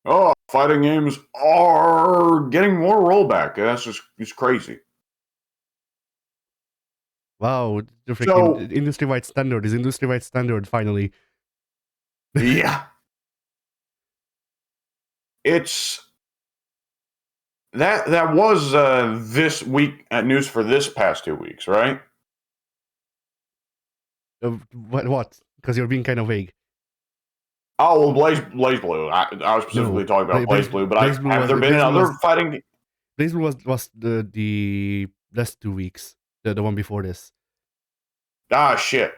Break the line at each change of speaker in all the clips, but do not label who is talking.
Oh, fighting games are getting more rollback. That's just it's crazy.
Wow, the
So
freaking industry-wide standard is industry-wide standard finally.
yeah, it's that was this week news for this past 2 weeks, right?
What? Because you're being kind of vague.
Oh well, Blaze Blue. I was specifically
No,
talking about Blaze Blue, but
Blaze Blue
have
was
there been other fighting?
Blaze Blue was the last 2 weeks, the one before this.
Ah, shit.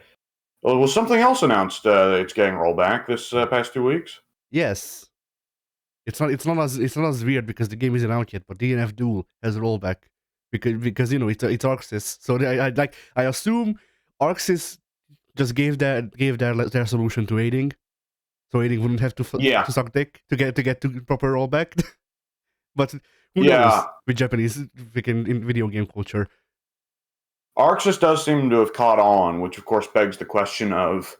Well, was something else announced it's getting rollback this past 2 weeks?
Yes, it's not as weird because the game isn't out yet, but DNF Duel has a rollback because you know it's Arxis, so I assume Arxis just gave their solution to aiding, so aiding wouldn't have to suck dick to get to proper rollback. But who knows with Japanese freaking video game culture.
Arxis does seem to have caught on, which of course begs the question of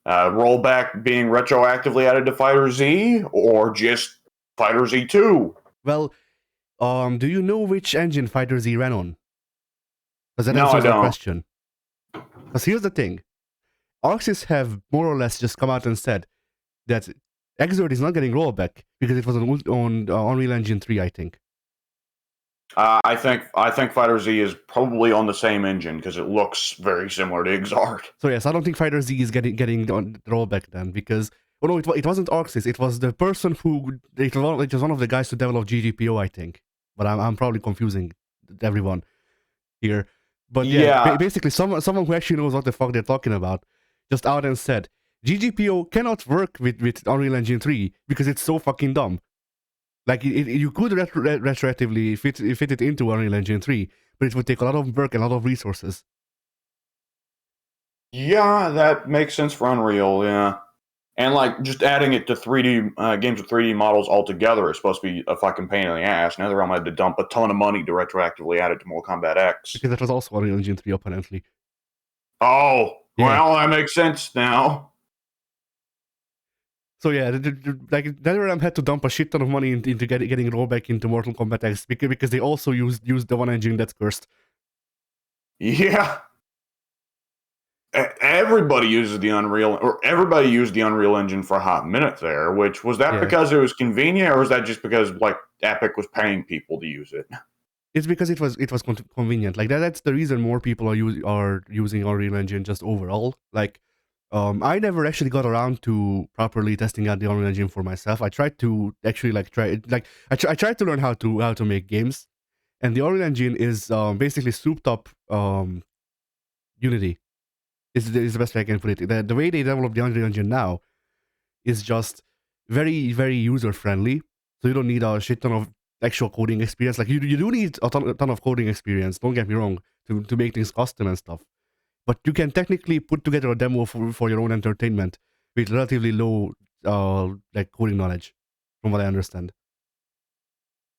rollback being retroactively added to Fighter Z or just Fighter Z 2.
Well, do you know which engine Fighter Z ran on? Because that
No,
answers
I
the
don't.
question. Because here's the thing. Arxis have more or less just come out and said that Exert is not getting rollback because it was on Unreal Engine 3, I think.
I think Fighter Z is probably on the same engine because it looks very similar to Exart.
So yes, I don't think Fighter Z is getting on the rollback then because no, it wasn't Arxis. It was the person who it was one of the guys who developed GGPO, I think. But I'm probably confusing everyone here. But yeah, basically someone who actually knows what the fuck they're talking about just out and said GGPO cannot work with Unreal Engine 3 because it's so fucking dumb. Like you could retroactively fit it into Unreal Engine 3, but it would take a lot of work and a lot of resources.
Yeah, that makes sense for Unreal, yeah. And like just adding it to 3D games with 3D models altogether is supposed to be a fucking pain in the ass. NetherRealm had to dump a ton of money to retroactively add it to Mortal Kombat X.
Because that was also Unreal Engine 3 apparently.
Oh, yeah. Well, that makes sense now.
So yeah, like NetherRealm had to dump a shit ton of money into getting rollback into Mortal Kombat X because they also used the one engine that's cursed.
Yeah. Everybody uses the Unreal, or everybody used the Unreal Engine for a hot minute there. Which was that because it was convenient, or was that just because like Epic was paying people to use it?
It's because it was convenient. Like that's the reason more people are using Unreal Engine just overall. Like, I never actually got around to properly testing out the Unreal Engine for myself. I tried to actually I tried to learn how to make games, and the Unreal Engine is basically souped up Unity. Is the best way I can put it. The way they develop the Unreal Engine now is just very, very user friendly. So you don't need a shit ton of actual coding experience. Like you do need a ton of coding experience. Don't get me wrong, to make things custom and stuff. But you can technically put together a demo for your own entertainment with relatively low like coding knowledge, from what I understand.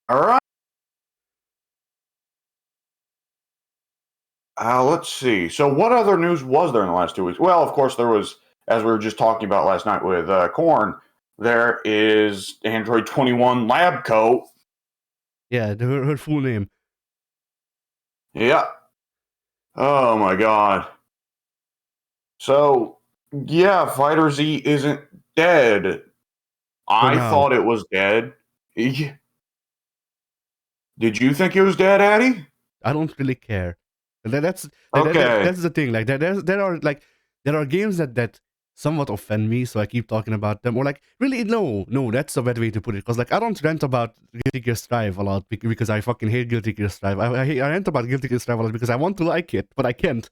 All right. Let's see. So, what other news was there in the last 2 weeks? Well, of course, there was, as we were just talking about last night with Korn, there is Android 21 Lab Coat.
Yeah, her full name.
Yeah. Oh my god. So, yeah, Fighter Z isn't dead. I thought it was dead. Did you think it was dead, Addy?
I don't really care. That's the thing. Like there are games that somewhat offend me, so I keep talking about them. Or like, really, no, that's a bad way to put it. Because like I don't rant about Guilty Gear Strive a lot because I fucking hate Guilty Gear Strive. I rant about Guilty Gear Strive a lot because I want to like it, but I can't.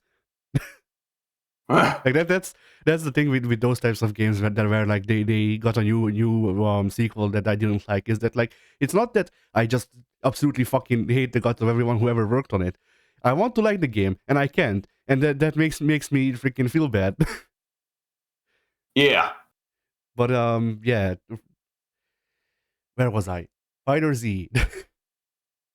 Like that's the thing with those types of games where like they got a new sequel that I didn't like. Is that like it's not that I just absolutely fucking hate the guts of everyone who ever worked on it. I want to like the game and I can't, and that makes me freaking feel bad.
Yeah.
But yeah, where was I? Fighter Z.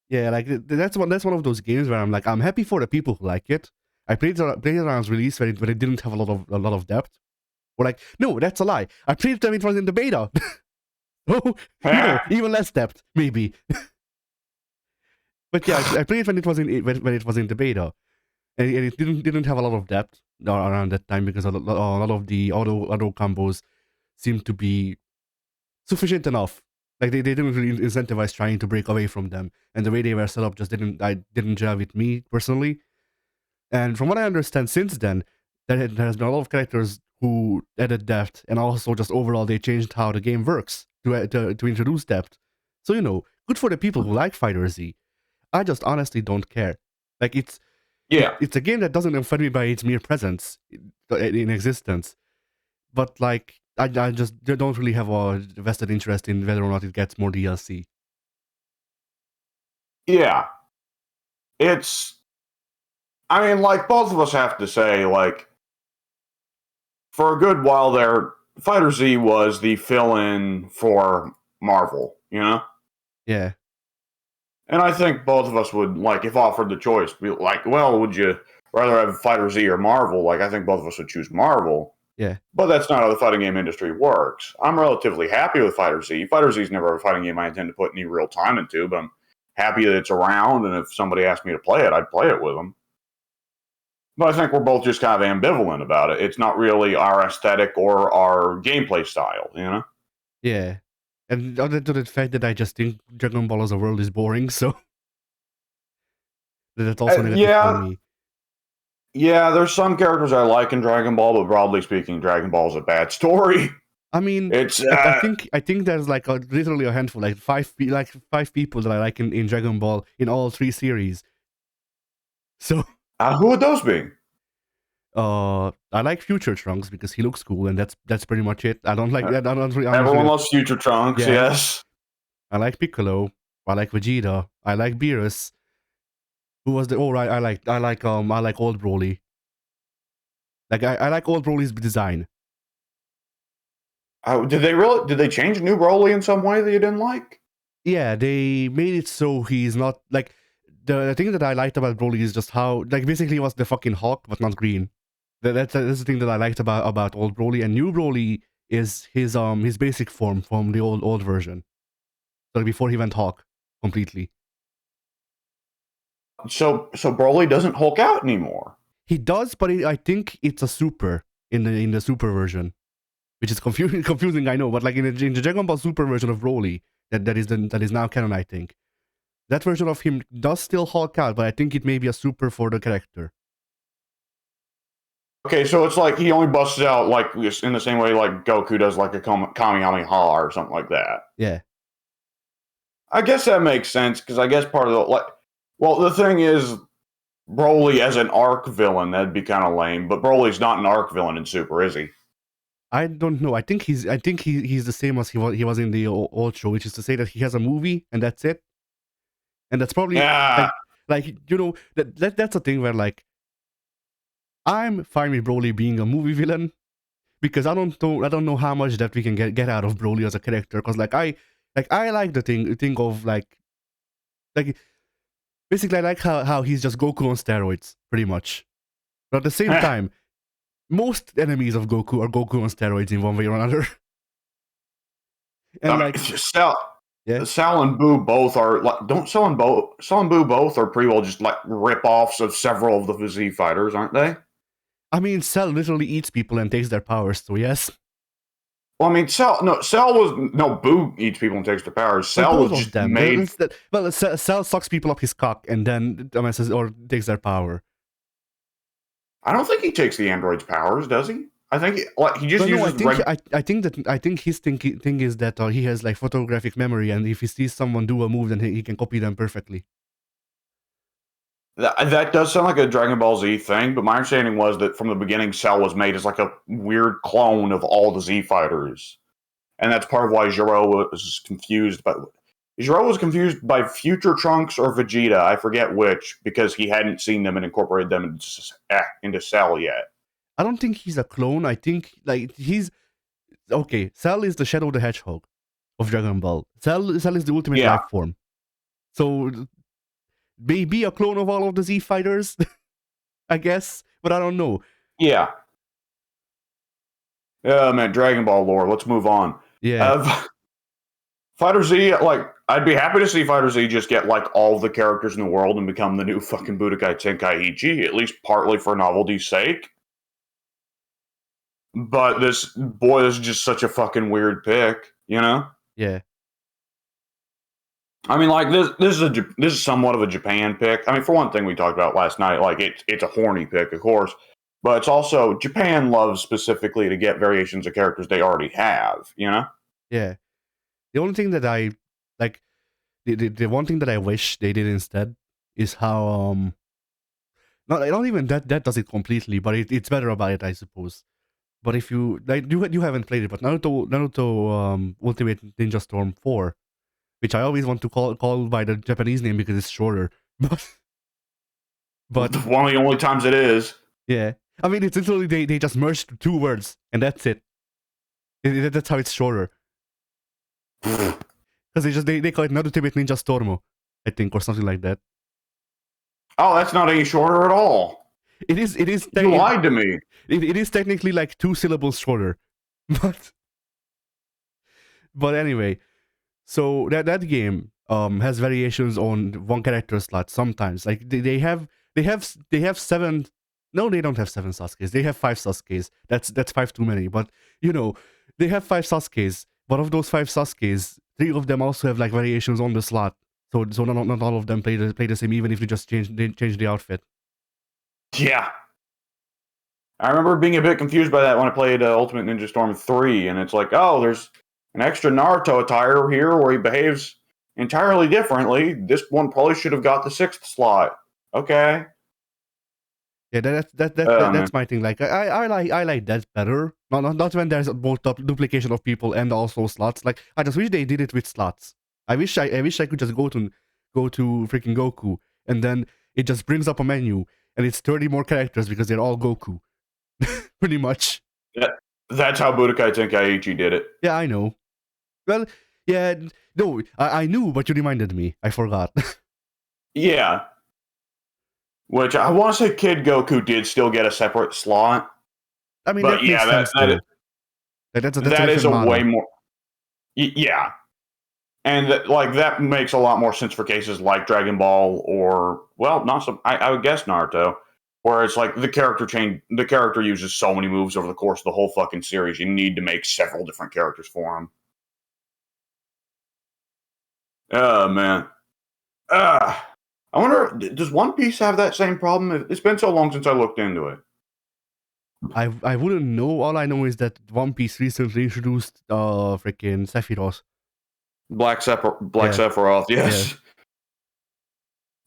Yeah, like that's one of those games where I'm like I'm happy for the people who like it. I played it around its release when it didn't have a lot of depth. Or like, no, that's a lie. I played it when it was in the beta. Oh no, even less depth, maybe. But yeah, I played when it was when it was in the beta, and it didn't have a lot of depth around that time because a lot of the auto combos seemed to be sufficient enough. Like they didn't really incentivize trying to break away from them, and the way they were set up just didn't gel with me personally. And from what I understand, since then, there has been a lot of characters who added depth, and also just overall they changed how the game works to introduce depth. So good for the people who like Fighter Z. I just honestly don't care. Like
Yeah.
it's a game that doesn't offend me by its mere presence in existence. But like I just don't really have a vested interest in whether or not it gets more DLC.
Yeah. It's, I mean, like, both of us have to say, like, for a good while there, Fighter Z was the fill in for Marvel, you know?
Yeah,
And I think both of us would, like, if offered the choice, be like, well, would you rather have Fighter Z or Marvel? Like, I think both of us would choose Marvel.
yeah,
But that's not how the fighting game industry works. I'm relatively happy with Fighter Z. Fighter Z is never a fighting game I intend to put any real time into, but I'm happy that it's around, and if somebody asked me to play it, I'd play it with them. But I think we're both just kind of ambivalent about it. It's not really our aesthetic or our gameplay style, you know?
yeah. And other to the fact that I just think Dragon Ball as a world is boring, so that's also negative for
Yeah,
me.
yeah, there's some characters I like in Dragon Ball, but broadly speaking, Dragon Ball is a bad story.
I mean,
It's,
I think there's like literally a handful, like five people that I like in Dragon Ball in all three series. So
who would those be?
I like Future Trunks because he looks cool, and that's pretty much it. I don't like
Uh,
that. I'm not
Everyone
really,
loves Future Trunks,
yeah.
yes.
I like Piccolo. I like Vegeta. I like Beerus. Who was the? Oh right, I like Old Broly. Like I like Old Broly's design.
Did they change New Broly in some way that you didn't like?
Yeah, they made it so he's not like the thing that I liked about Broly is just how like basically he was the fucking Hawk but not green. That's the thing that I liked about Old Broly, and New Broly is his basic form from the old version. So before he went Hawk completely.
So Broly doesn't Hulk out anymore.
He does, but I think it's a super in the super version, which is confusing. Confusing, I know, but like in the Dragon Ball Super version of Broly, that is now canon. I think that version of him does still Hulk out, but I think it may be a super for the character.
Okay, so it's like he only busts out like in the same way like Goku does like a Kamehameha or something like that.
Yeah,
I guess that makes sense because I guess part of the like, well, the thing is Broly as an arc villain that'd be kind of lame, but Broly's not an arc villain in Super, is he?
I don't know. I think he's the same as he was in the old show, which is to say that he has a movie and that's it. And that's probably
Yeah,
like that's a thing where like I'm fine with Broly being a movie villain because I don't know how much that we can get out of Broly as a character because I like the thing of like basically I like how he's just Goku on steroids pretty much. But at the same time, most enemies of Goku are Goku on steroids in one way or another.
I
And
mean,
like yeah,
Sal and Boo both are like don't Sal and Boo both are pretty well just like rip-offs of several of the Z fighters, aren't they?
I mean Cell literally eats people and takes their powers, so yes.
Well, I mean, Boo eats people and takes their powers.
Well,
Cell
both
was
of
just
them.
made.
Cell sucks people up his cock and then or takes their power.
I don't think he takes the android's powers, does he? I think he just
Well, no, I
uses
think I think his thing is that he has like photographic memory, and if he sees someone do a move, then he can copy them perfectly.
that does sound like a Dragon Ball Z thing, but my understanding was that from the beginning, Cell was made as like a weird clone of all the Z fighters, and that's part of why Zero was confused. But Zero was confused by Future Trunks or Vegeta, I forget which, because he hadn't seen them and incorporated them into Cell yet.
I don't think he's a clone. I think like he's okay. Cell is the Shadow the Hedgehog of Dragon Ball. Cell is the ultimate
Yeah,
life form. So maybe a clone of all of the Z fighters, I guess, but I don't know.
yeah. Man, Dragon Ball lore. Let's move on.
Yeah,
Uh, Fighter Z, like, I'd be happy to see Fighter Z just get, like, all the characters in the world and become the new fucking Budokai Tenkaichi, at least partly for novelty's sake. But this is just such a fucking weird pick, you know?
Yeah.
I mean, like, this is somewhat of a Japan pick. I mean, for one thing, we talked about last night, like, it's a horny pick, of course, but it's also Japan loves specifically to get variations of characters they already have, you know?
Yeah. The only thing that I like, the one thing that I wish they did instead is how not even that does it completely, but it's better about it, I suppose. But if you like, you haven't played it, but Naruto Ultimate Ninja Storm 4, which I always want to call by the Japanese name because it's shorter, but
One of the only times it is.
yeah, I mean it's literally they just merged two words and that's it. That's how it's shorter. Because they call it Naruto Ultimate Ninja Stormo, I think, or something like that.
Oh, that's not any shorter at all.
It is.
You lied to me.
It is technically like 2 syllables shorter, but anyway. So that game has variations on one character slot sometimes. Like they have 7. No, they don't have 7 Sasuke's. They have 5 Sasuke's. That's 5 too many. But you know, they have 5 Sasuke's. But of those 5 Sasuke's, 3 of them also have like variations on the slot. So not all of them play the same, even if you just change the outfit.
Yeah. I remember being a bit confused by that when I played Ultimate Ninja Storm 3, and it's like, oh, there's an extra Naruto attire here where he behaves entirely differently. This one probably should have got the 6th slot. Okay.
Yeah, that's my thing. Like I like that better. Not when there's both duplication of people and also slots. Like I just wish they did it with slots. I wish I could just go to freaking Goku and then it just brings up a menu and it's 30 more characters because they're all Goku. Pretty much.
That's how Budokai Tenkaichi did it.
Yeah, I know. Well, yeah, no, I knew, but you reminded me. I forgot.
Yeah. Which I want to say Kid Goku did still get a separate slot.
I mean, but that makes sense too.
That is a
model.
way more... Yeah. And that makes a lot more sense for cases like Dragon Ball or, well, not so... I would guess Naruto, where it's like the character uses so many moves over the course of the whole fucking series, you need to make several different characters for him. Oh, man. I wonder, does One Piece have that same problem? It's been so long since I looked into it.
I wouldn't know. All I know is that One Piece recently introduced freaking Sephiroth.
Black Sephiroth, yes.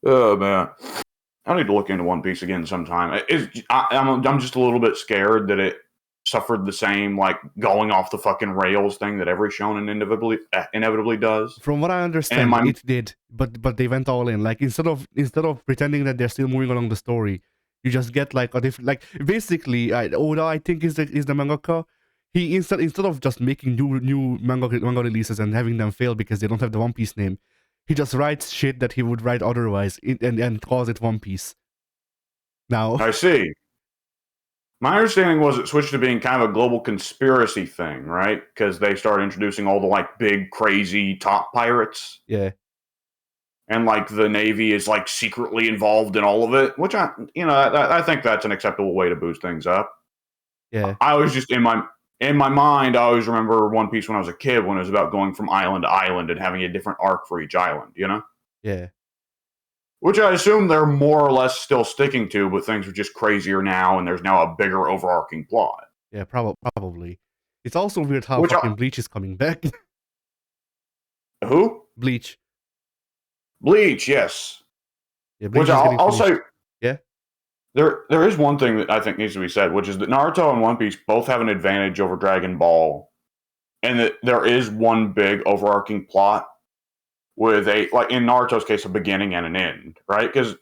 Yeah. Oh, man. I need to look into One Piece again sometime. I'm just a little bit scared that it suffered the same, like, going off the fucking rails thing that every shonen inevitably does.
From what I understand, it did, but they went all in. Like, instead of pretending that they're still moving along the story, you just get like a different, like, basically, Oda, I think, is the mangaka. He instead of just making new manga releases and having them fail because they don't have the One Piece name, he just writes shit that he would write otherwise and calls it One Piece. Now
I see. My understanding was it switched to being kind of a global conspiracy thing, right? Because they started introducing all the like big, crazy top pirates.
Yeah.
And like the Navy is like secretly involved in all of it, which I think that's an acceptable way to boost things up.
Yeah.
I was just in my mind, I always remember One Piece when I was a kid when it was about going from island to island and having a different arc for each island, you know?
Yeah.
Which I assume they're more or less still sticking to, but things are just crazier now, and there's now a bigger overarching plot.
Yeah, probably. It's also weird how fucking Bleach is coming back.
Who?
Bleach,
yes.
Yeah, Bleach
which I'll say,
yeah.
There is one thing that I think needs to be said, which is that Naruto and One Piece both have an advantage over Dragon Ball, and that there is one big overarching plot with like in Naruto's case, a beginning and an end, right? Because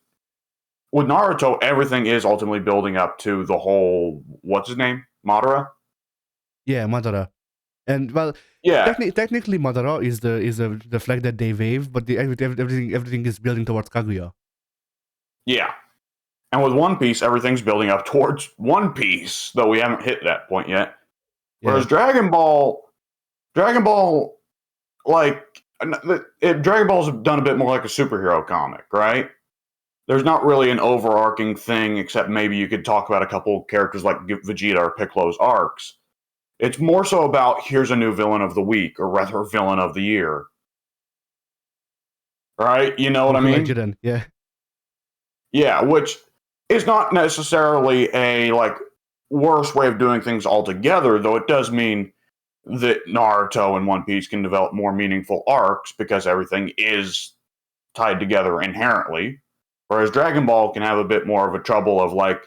with Naruto, everything is ultimately building up to the whole, what's his name? Madara?
Yeah, Madara. And well,
yeah,
technically Madara is the flag that they wave, but everything is building towards Kaguya.
Yeah. And with One Piece, everything's building up towards One Piece, though we haven't hit that point yet. Whereas Dragon Ball like Dragon Ball's done a bit more like a superhero comic, right? There's not really an overarching thing, except maybe you could talk about a couple characters like Vegeta or Piccolo's arcs. It's more so about here's a new villain of the week, or rather, villain of the year. Right? You know what I mean?
Legend, yeah.
Yeah, which is not necessarily a like worse way of doing things altogether, though it does mean that Naruto and One Piece can develop more meaningful arcs because everything is tied together inherently. Whereas Dragon Ball can have a bit more of a trouble of like,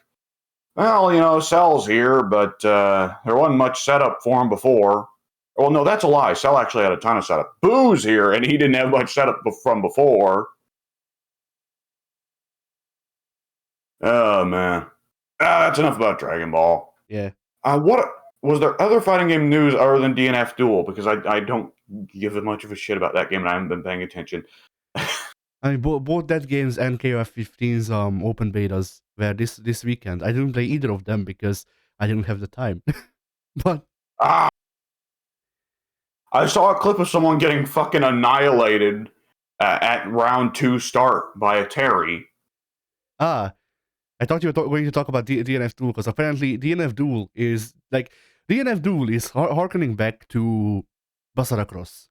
well, you know, Cell's here, but there wasn't much setup for him before. Well, no, that's a lie. Cell actually had a ton of setup. Boo's here, and he didn't have much setup from before. Oh, man. That's enough about Dragon Ball.
Yeah.
What was there other fighting game news other than DNF Duel? Because I don't give much of a shit about that game, and I haven't been paying attention.
I mean, both that games and KOF 15's open betas were this weekend. I didn't play either of them because I didn't have the time. But
I saw a clip of someone getting fucking annihilated at round 2 start by a Terry.
I thought you were going to talk about DNF Duel, because apparently DNF Duel is harkening back to Basara Cross,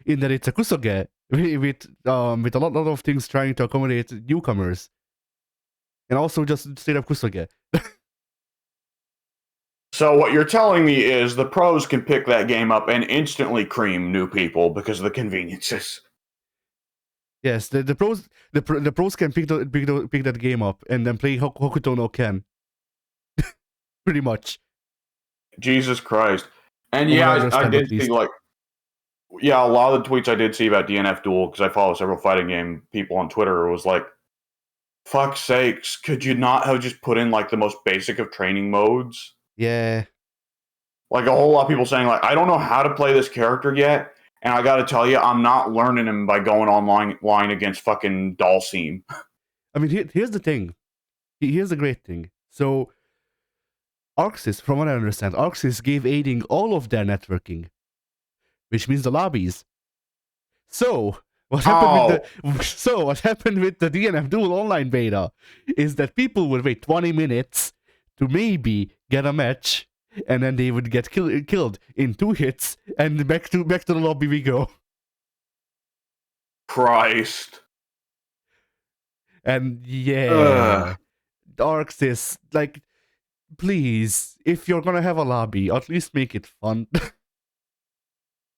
in that it's a kusoge with a lot of things trying to accommodate newcomers, and also just straight up kusoge.
So what you're telling me is the pros can pick that game up and instantly cream new people because of the conveniences.
Yes, the pros can pick that game up and then play Hokuto no Ken. Pretty much.
Jesus Christ. And yeah, I did see a lot of the tweets I did see about DNF Duel, because I follow several fighting game people on Twitter, was like, fuck's sakes, could you not have just put in like the most basic of training modes?
Yeah.
Like a whole lot of people saying like, I don't know how to play this character yet. And I gotta tell you, I'm not learning him by going online against fucking Dalsim.
I mean, here's the thing. Here's the great thing. So, Arxis, from what I understand, Arxis gave aiding all of their networking, which means the lobbies. So, what happened with the DNF Duel online beta is that people would wait 20 minutes to maybe get a match, and then they would get killed in 2 hits, and back to the lobby we go.
Christ.
And yeah, Arxis, like, please, if you're gonna have a lobby, at least make it fun.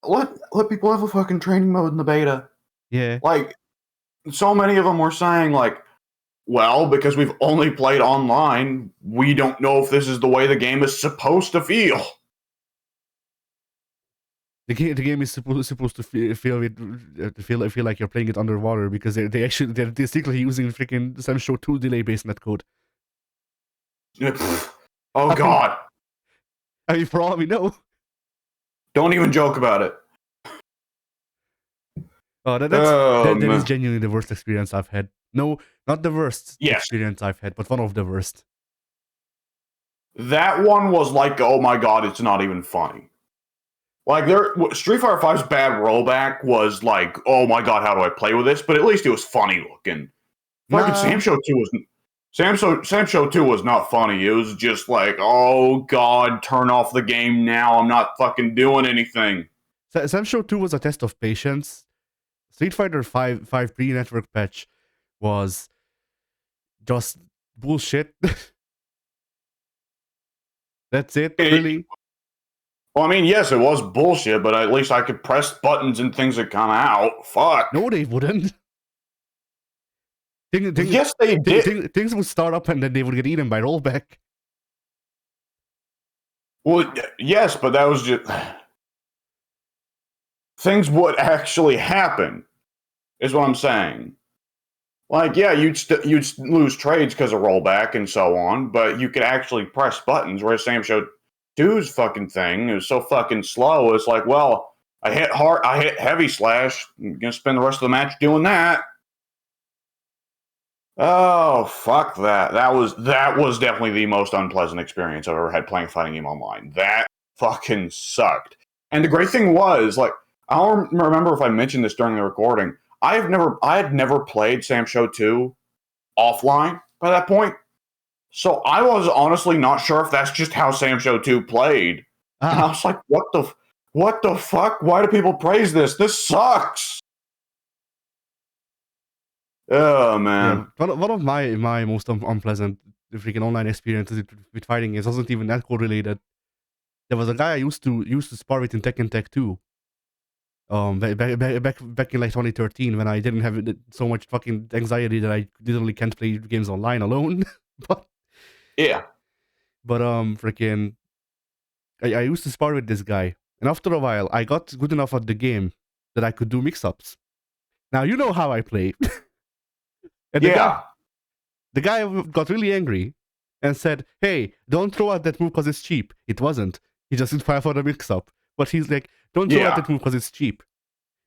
Let people have a fucking training mode in the beta.
Yeah.
Like, so many of them were saying like, well, because we've only played online, we don't know if this is the way the game is supposed to feel.
The game is supposed to feel like you're playing it underwater, because they're secretly using freaking Sam Show 2 delay based netcode.
Oh God!
I mean, for all we know.
Don't even joke about it.
Oh, that is genuinely the worst experience I've had. No, not the worst experience I've had, but one of the worst.
That one was like, oh my God, it's not even funny. Like, Street Fighter V's bad rollback was like, oh my God, how do I play with this? But at least it was funny looking. Fucking Sam Show 2 was... Sam Show 2 was not funny. It was just like, oh God, turn off the game now. I'm not fucking doing anything.
Sam Show 2 was a test of patience. Street Fighter 5 pre-network patch was just bullshit. That's it, really.
Well, I mean, yes, it was bullshit, but at least I could press buttons and things would come out. Fuck.
No, they wouldn't.
Yes, they did.
Things would start up and then they would get eaten by rollback.
Well, yes, but that was just... Things would actually happen, is what I'm saying. Like, yeah, you'd lose trades because of rollback and so on, but you could actually press buttons, whereas Sam Show 2's fucking thing is so fucking slow. It's like, well, I hit heavy slash. I'm gonna spend the rest of the match doing that. Oh, fuck that. That was definitely the most unpleasant experience I've ever had playing a fighting game online. That fucking sucked. And the great thing was, like, I don't remember if I mentioned this during the recording. I had never played Sam Show 2 offline by that point. So I was honestly not sure if that's just how Sam Show 2 played. And I was like, what the fuck? Why do people praise this? This sucks. Oh man.
Yeah, one of my most unpleasant freaking online experiences with fighting games wasn't even that correlated. There was a guy I used to spar with in Tekken Tech 2. Back in like 2013 when I didn't have so much fucking anxiety that I literally can't play games online alone. but
Yeah.
Freaking, I used to spar with this guy, and after a while, I got good enough at the game that I could do mix-ups. Now you know how I play. And
Yeah.
the guy got really angry and said, "Hey, don't throw out that move because it's cheap." It wasn't. He just did fire for the mix-up. But he's like, "Don't throw out that move because it's cheap."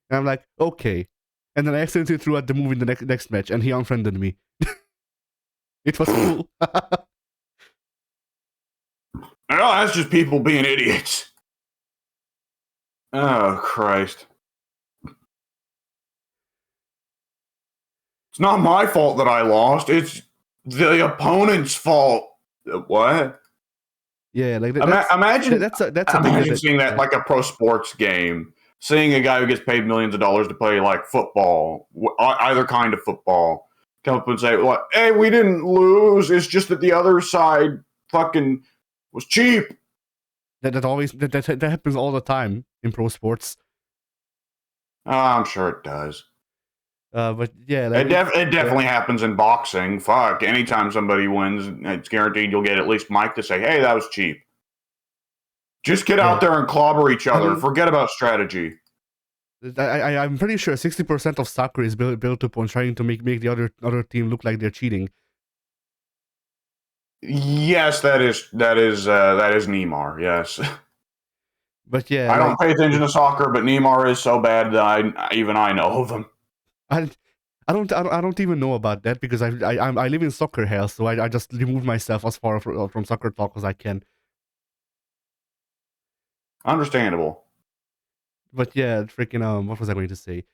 And I'm like, "Okay." And then I accidentally threw out the move in the next match, and he unfriended me. It was cool.
No, that's just people being idiots. Oh, Christ. It's not my fault that I lost. It's the opponent's fault. What?
Yeah, like
imagine
that's a
imagine seeing that like a pro sports game, seeing a guy who gets paid millions of dollars to play like football, either kind of football, come up and say, "Well, hey, we didn't lose. It's just that the other side fucking was cheap."
That happens all the time in pro sports.
I'm sure it does.
But yeah, like,
it definitely happens in boxing. Fuck, anytime somebody wins, it's guaranteed you'll get at least Mike to say, "Hey, that was cheap." Just get out there and clobber each other. Forget about strategy.
I'm pretty sure 60% of soccer is built upon trying to make the other team look like they're cheating.
Yes, that is Neymar. Yes.
But yeah,
I don't pay attention to soccer, but Neymar is so bad that I know of him.
I don't even know about that because I live in soccer hell, so I just remove myself as far from soccer talk as I can.
Understandable.
But yeah, freaking what was I going to say?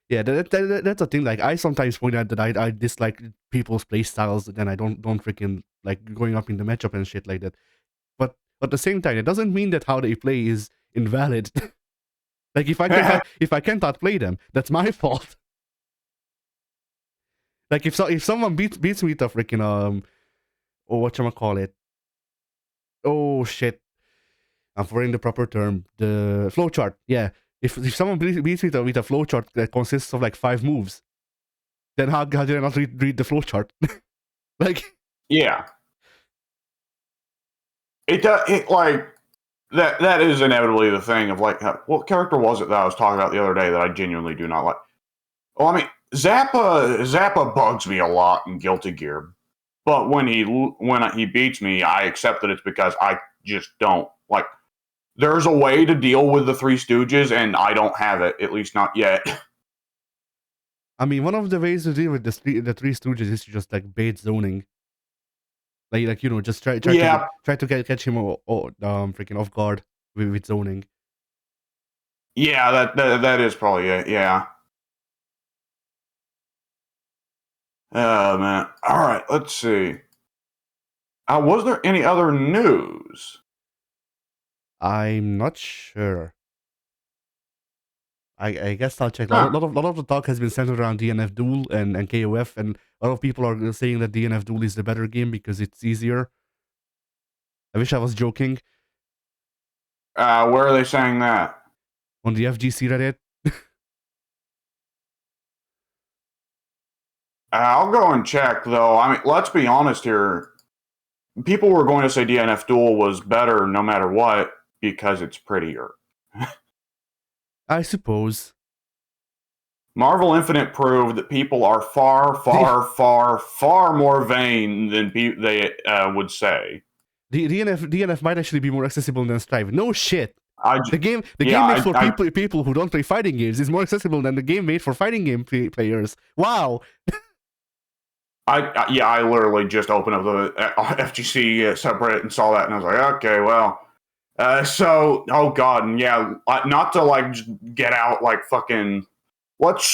Yeah, that's a thing. Like, I sometimes point out that I dislike people's play styles, and I don't freaking like going up in the matchup and shit like that. But at the same time, it doesn't mean that how they play is invalid. Like, if I can't outplay them, that's my fault. Like, if someone beats me with a freaking or whatchamacallit. Oh shit, I'm forgetting the proper term. The flowchart. Yeah. If someone beats me with a flowchart that consists of like 5 moves, then how did I not read the flowchart? Like,
yeah, it does. It like that is inevitably the thing of like, what character was it that I was talking about the other day that I genuinely do not like? Well, I mean, Zappa bugs me a lot in Guilty Gear, but when he beats me, I accept that it's because I just don't like. There's a way to deal with the Three Stooges, and I don't have it, at least not yet.
I mean, one of the ways to deal with the Three Stooges is to just like bait zoning. Like you know, just try to catch him freaking off guard with zoning.
Yeah, that is probably it. Yeah. Oh man. All right. Let's see. Was there any other news?
I'm not sure. I guess I'll check. A lot of the talk has been centered around DNF Duel and KOF, and a lot of people are saying that DNF Duel is the better game because it's easier. I wish I was joking.
Where are they saying that?
On the FGC Reddit.
I'll go and check, though. I mean, let's be honest here. People were going to say DNF Duel was better no matter what because it's prettier.
I suppose.
Marvel Infinite proved that people are far, far, far, far more vain than they would say.
The DNF might actually be more accessible than Strive. No shit. The game made for people who don't play fighting games is more accessible than the game made for fighting game players. Wow.
I literally just opened up the FGC subreddit and saw that, and I was like, okay, well, Oh god, and yeah, not to like just get out like fucking. Let's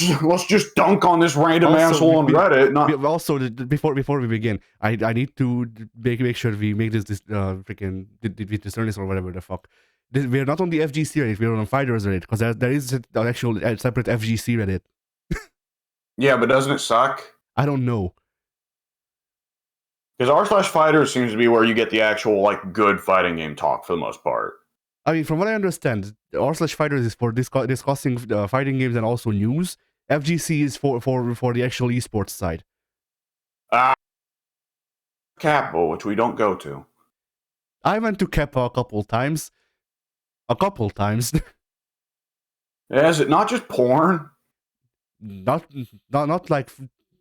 just dunk on this random
Also,
asshole on Reddit.
before we begin, I need to make sure we make this freaking we discern this or whatever the fuck. We're not on the FGC Reddit. We're on Fighters Reddit because there is an actual separate FGC Reddit.
Yeah, but doesn't it suck?
I don't know.
Because r/fighters seems to be where you get the actual like good fighting game talk for the most part.
I mean, from what I understand, r/fighters is for discussing fighting games and also news. FGC is for the actual esports side.
Capital, which we don't go to.
I went to Kappa a couple times.
Is it not just porn?
Not like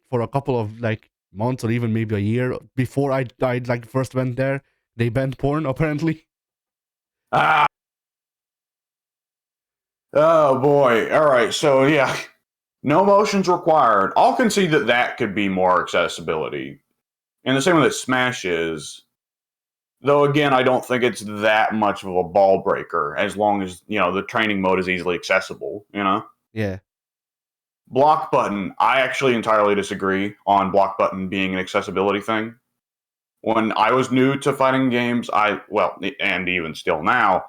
for a couple of like months or even maybe a year before I like first went there. They banned porn apparently.
Ah. Oh boy. All right. So yeah, no motions required. I'll concede that could be more accessibility, and the same with Smash is. Though again, I don't think it's that much of a ball breaker as long as the training mode is easily accessible.
Yeah.
Block button. I actually entirely disagree on block button being an accessibility thing. When I was new to fighting games, and even still now,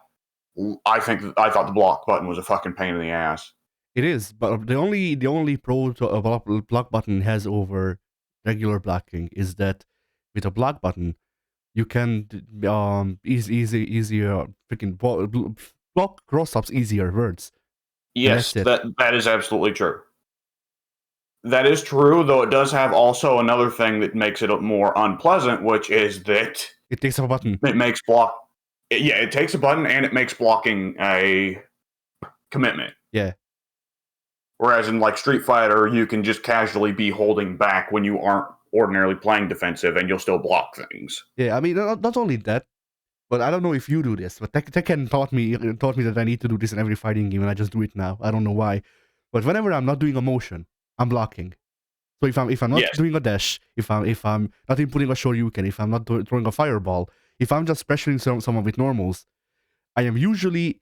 I thought the block button was a fucking pain in the ass.
It is, but the only pro to a block button has over regular blocking is that with a block button you can easier freaking block cross ups easier words.
Yes, that is absolutely true. That is true, though it does have also another thing that makes it more unpleasant, which is that
it takes a button.
It makes block. Yeah, it takes a button and it makes blocking a commitment.
Yeah.
Whereas in like Street Fighter, you can just casually be holding back when you aren't ordinarily playing defensive, and you'll still block things.
Yeah, I mean, not only that, but I don't know if you do this, but Tekken taught me that I need to do this in every fighting game, and I just do it now. I don't know why, but whenever I'm not doing a motion, I'm blocking. So if I'm not doing a dash, if I'm not inputting a shoryuken, if I'm not throwing a fireball, if I'm just pressuring someone with normals, I am usually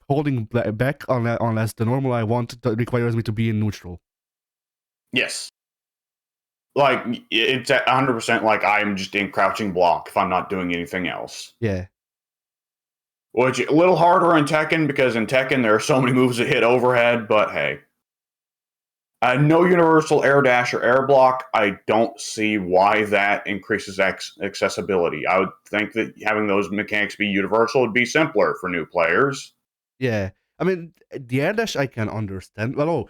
holding back unless the normal I want requires me to be in neutral.
Yes. Like, it's 100% like I'm just in crouching block if I'm not doing anything else.
Yeah.
Which, a little harder in Tekken, because in Tekken there are so many moves that hit overhead, but hey. No universal air dash or air block. I don't see why that increases accessibility. I would think that having those mechanics be universal would be simpler for new players.
Yeah. I mean, the air dash I can understand. Well, no.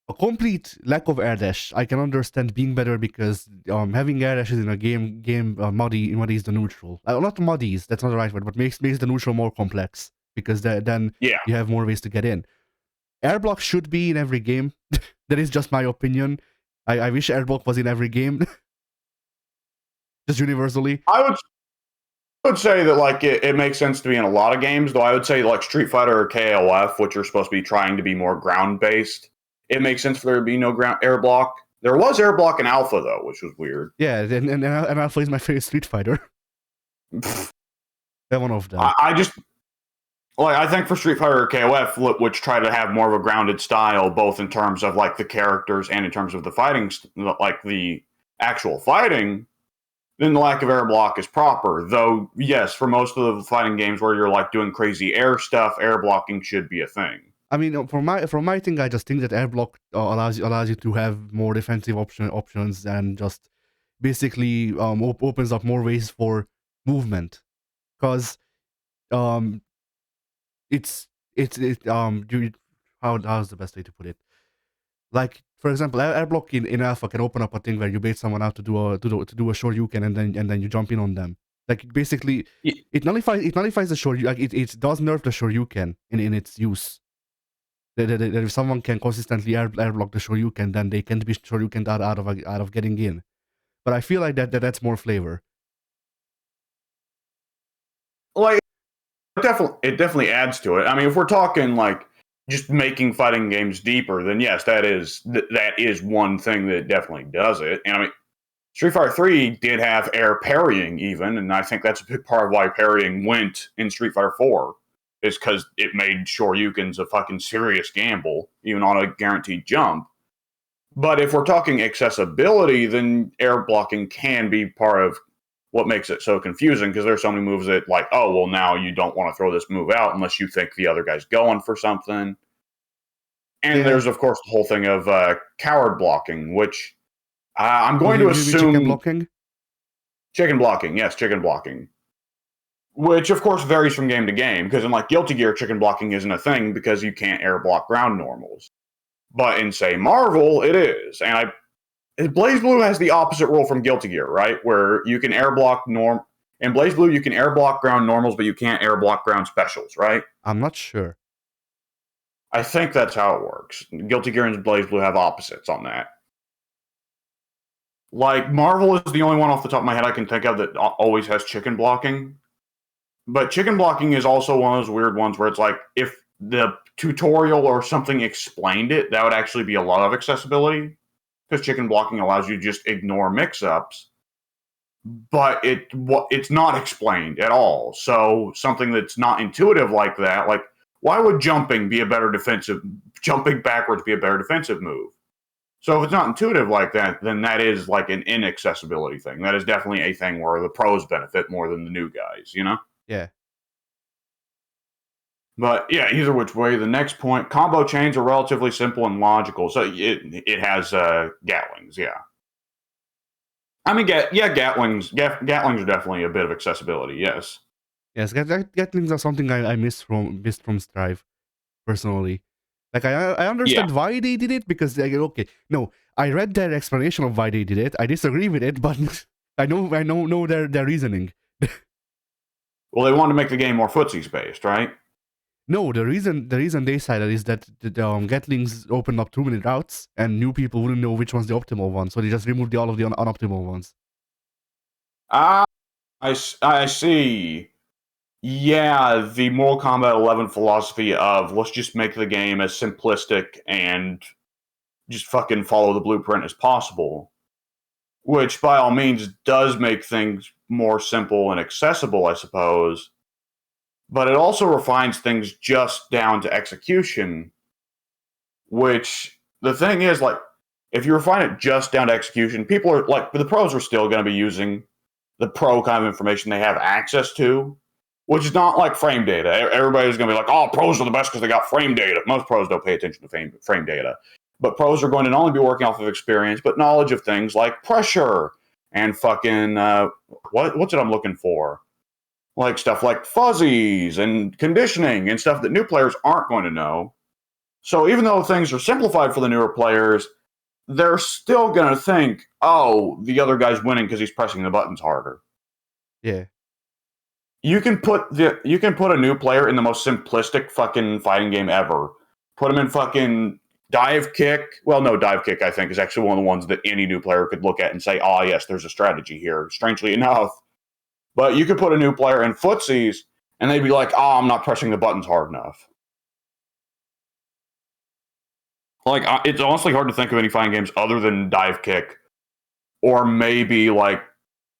A complete lack of air dash I can understand being better because having air dashes in a game muddies the neutral. Not muddies, that's not the right word, but makes the neutral more complex because then you have more ways to get in. Air block should be in every game. That is just my opinion. I wish air block was in every game. Just universally.
I would say that like it makes sense to be in a lot of games, though I would say like Street Fighter or KOF, which are supposed to be trying to be more ground based, it makes sense for there to be no ground air block. There was air block in Alpha though, which was weird.
Yeah, and Alpha is my favorite Street Fighter. They're one of them.
I think for Street Fighter or KOF, which try to have more of a grounded style, both in terms of like the characters and in terms of the fighting, like the actual fighting, then the lack of air block is proper. Though, yes, for most of the fighting games where you're like doing crazy air stuff, air blocking should be a thing.
I mean, from my thing, I just think that air block allows you to have more defensive options and just basically opens up more ways for movement. Because how's the best way to put it? Like, for example, air block in Alpha can open up a thing where you bait someone out to do a shoryuken and then you jump in on them. Like, basically, it nullifies the shoryuken. Like, it does nerf the shoryuken in its use. That if someone can consistently air block the shoryuken, then they can't be shoryuken out of getting in. But I feel like that's more flavor.
Like, it definitely adds to it. I mean, if we're talking like just making fighting games deeper, then yes, that is one thing that definitely does it. And I mean, Street Fighter 3 did have air parrying even, and I think that's a big part of why parrying went in Street Fighter 4, is because it made Shoryuken's a fucking serious gamble, even on a guaranteed jump. But if we're talking accessibility, then air blocking can be part of what makes it so confusing, because there's so many moves that, like, oh, well, now you don't want to throw this move out unless you think the other guy's going for something. And there's, of course, the whole thing of coward blocking, which I'm going to assume...
Chicken blocking?
Chicken blocking, yes, chicken blocking. Which, of course, varies from game to game, because in, like, Guilty Gear, chicken blocking isn't a thing because you can't air block ground normals. But in, say, Marvel, it is. And BlazBlue has the opposite rule from Guilty Gear, right? Where you can air block in BlazBlue, you can air block ground normals, but you can't air block ground specials, right?
I'm not sure.
I think that's how it works. Guilty Gear and BlazBlue have opposites on that. Like, Marvel is the only one off the top of my head I can think of that always has chicken blocking. But chicken blocking is also one of those weird ones where it's like, if the tutorial or something explained it, that would actually be a lot of accessibility. Because chicken blocking allows you to just ignore mix-ups. But it's not explained at all. So something that's not intuitive like that, like, why would jumping backwards be a better defensive move? So if it's not intuitive like that, then that is like an inaccessibility thing. That is definitely a thing where the pros benefit more than the new guys, you know?
Yeah.
But yeah, either which way, the next point, combo chains are relatively simple and logical. So it has Gatlings, yeah. I mean, Gatlings are definitely a bit of accessibility, yes.
Yes, Gatlings are something I missed from Strive, personally. Like, I understand why they did it, because, okay, no, I read their explanation of why they did it. I disagree with it, but I know their reasoning.
Well, they wanted to make the game more footsies based, right?
No, the reason they cited is that the Gatlings opened up too many routes, and new people wouldn't know which one's the optimal one, so they just removed all of the unoptimal ones.
I see. Yeah, the Mortal Kombat 11 philosophy of let's just make the game as simplistic and just fucking follow the blueprint as possible, which by all means does make things more simple and accessible, I suppose, but it also refines things just down to execution, which the thing is, like, if you refine it just down to execution, people are like, the pros are still going to be using the pro kind of information they have access to, which is not like frame data. Everybody's going to be like, oh, pros are the best because they got frame data. Most pros don't pay attention to frame data. But pros are going to not only be working off of experience, but knowledge of things like pressure and fucking, what's it I'm looking for? Like stuff like fuzzies and conditioning and stuff that new players aren't going to know. So even though things are simplified for the newer players, they're still going to think, oh, the other guy's winning because he's pressing the buttons harder.
Yeah.
You can put a new player in the most simplistic fucking fighting game ever. Put him in fucking dive kick. Well, no, dive kick, I think, is actually one of the ones that any new player could look at and say, oh, yes, there's a strategy here, strangely enough. But you could put a new player in footsies, and they'd be like, oh, I'm not pressing the buttons hard enough. Like, it's honestly hard to think of any fighting games other than dive kick. Or maybe, like,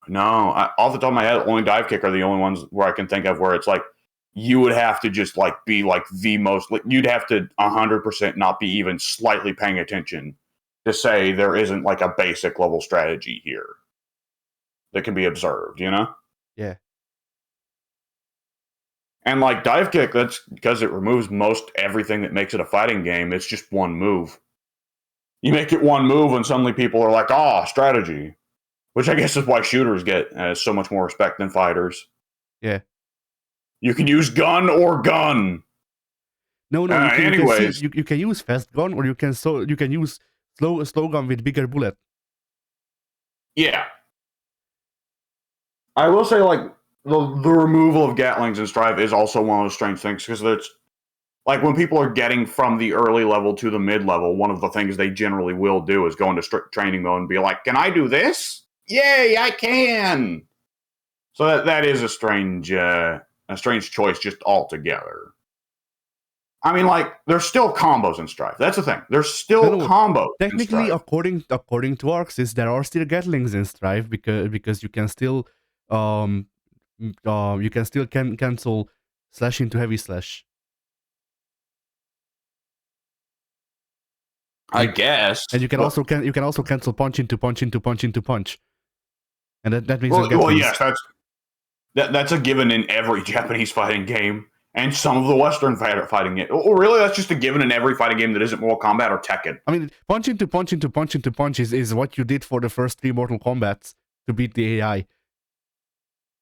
no, off the top of my head, only dive kick are the only ones where I can think of where it's like, you would have to just like be like the most, you'd have to 100% not be even slightly paying attention to say there isn't like a basic level strategy here that can be observed, you know?
Yeah.
And like dive kick, that's because it removes most everything that makes it a fighting game. It's just one move. You make it one move and suddenly people are like, oh, strategy. Which I guess is why shooters get so much more respect than fighters.
Yeah.
You can use gun or gun.
No.
Anyways,
You can use fast gun, or you can use slow gun with bigger bullet.
Yeah. I will say, like, the removal of Gatlings in Strive is also one of those strange things, because it's like when people are getting from the early level to the mid level, one of the things they generally will do is go into strict training mode and be like, can I do this? Yay, I can! So that is a strange choice just altogether. I mean, like, there's still combos in Strife. That's the thing. There's still
No,
combos in
technically,
Strife.
according to Arxis, there are still Gatlings in Strife because you can still cancel slash into heavy slash.
I guess.
And you can
But,
also cancel punch into punch into punch into punch. And that makes them
well,
Gatlings.
yes, that's a given in every Japanese fighting game and some of the Western fighting game. Well, really, that's just a given in every fighting game that isn't Mortal Kombat or Tekken.
I mean, punch into punch into punch into punch is what you did for the first 3 Mortal Kombats to beat the AI.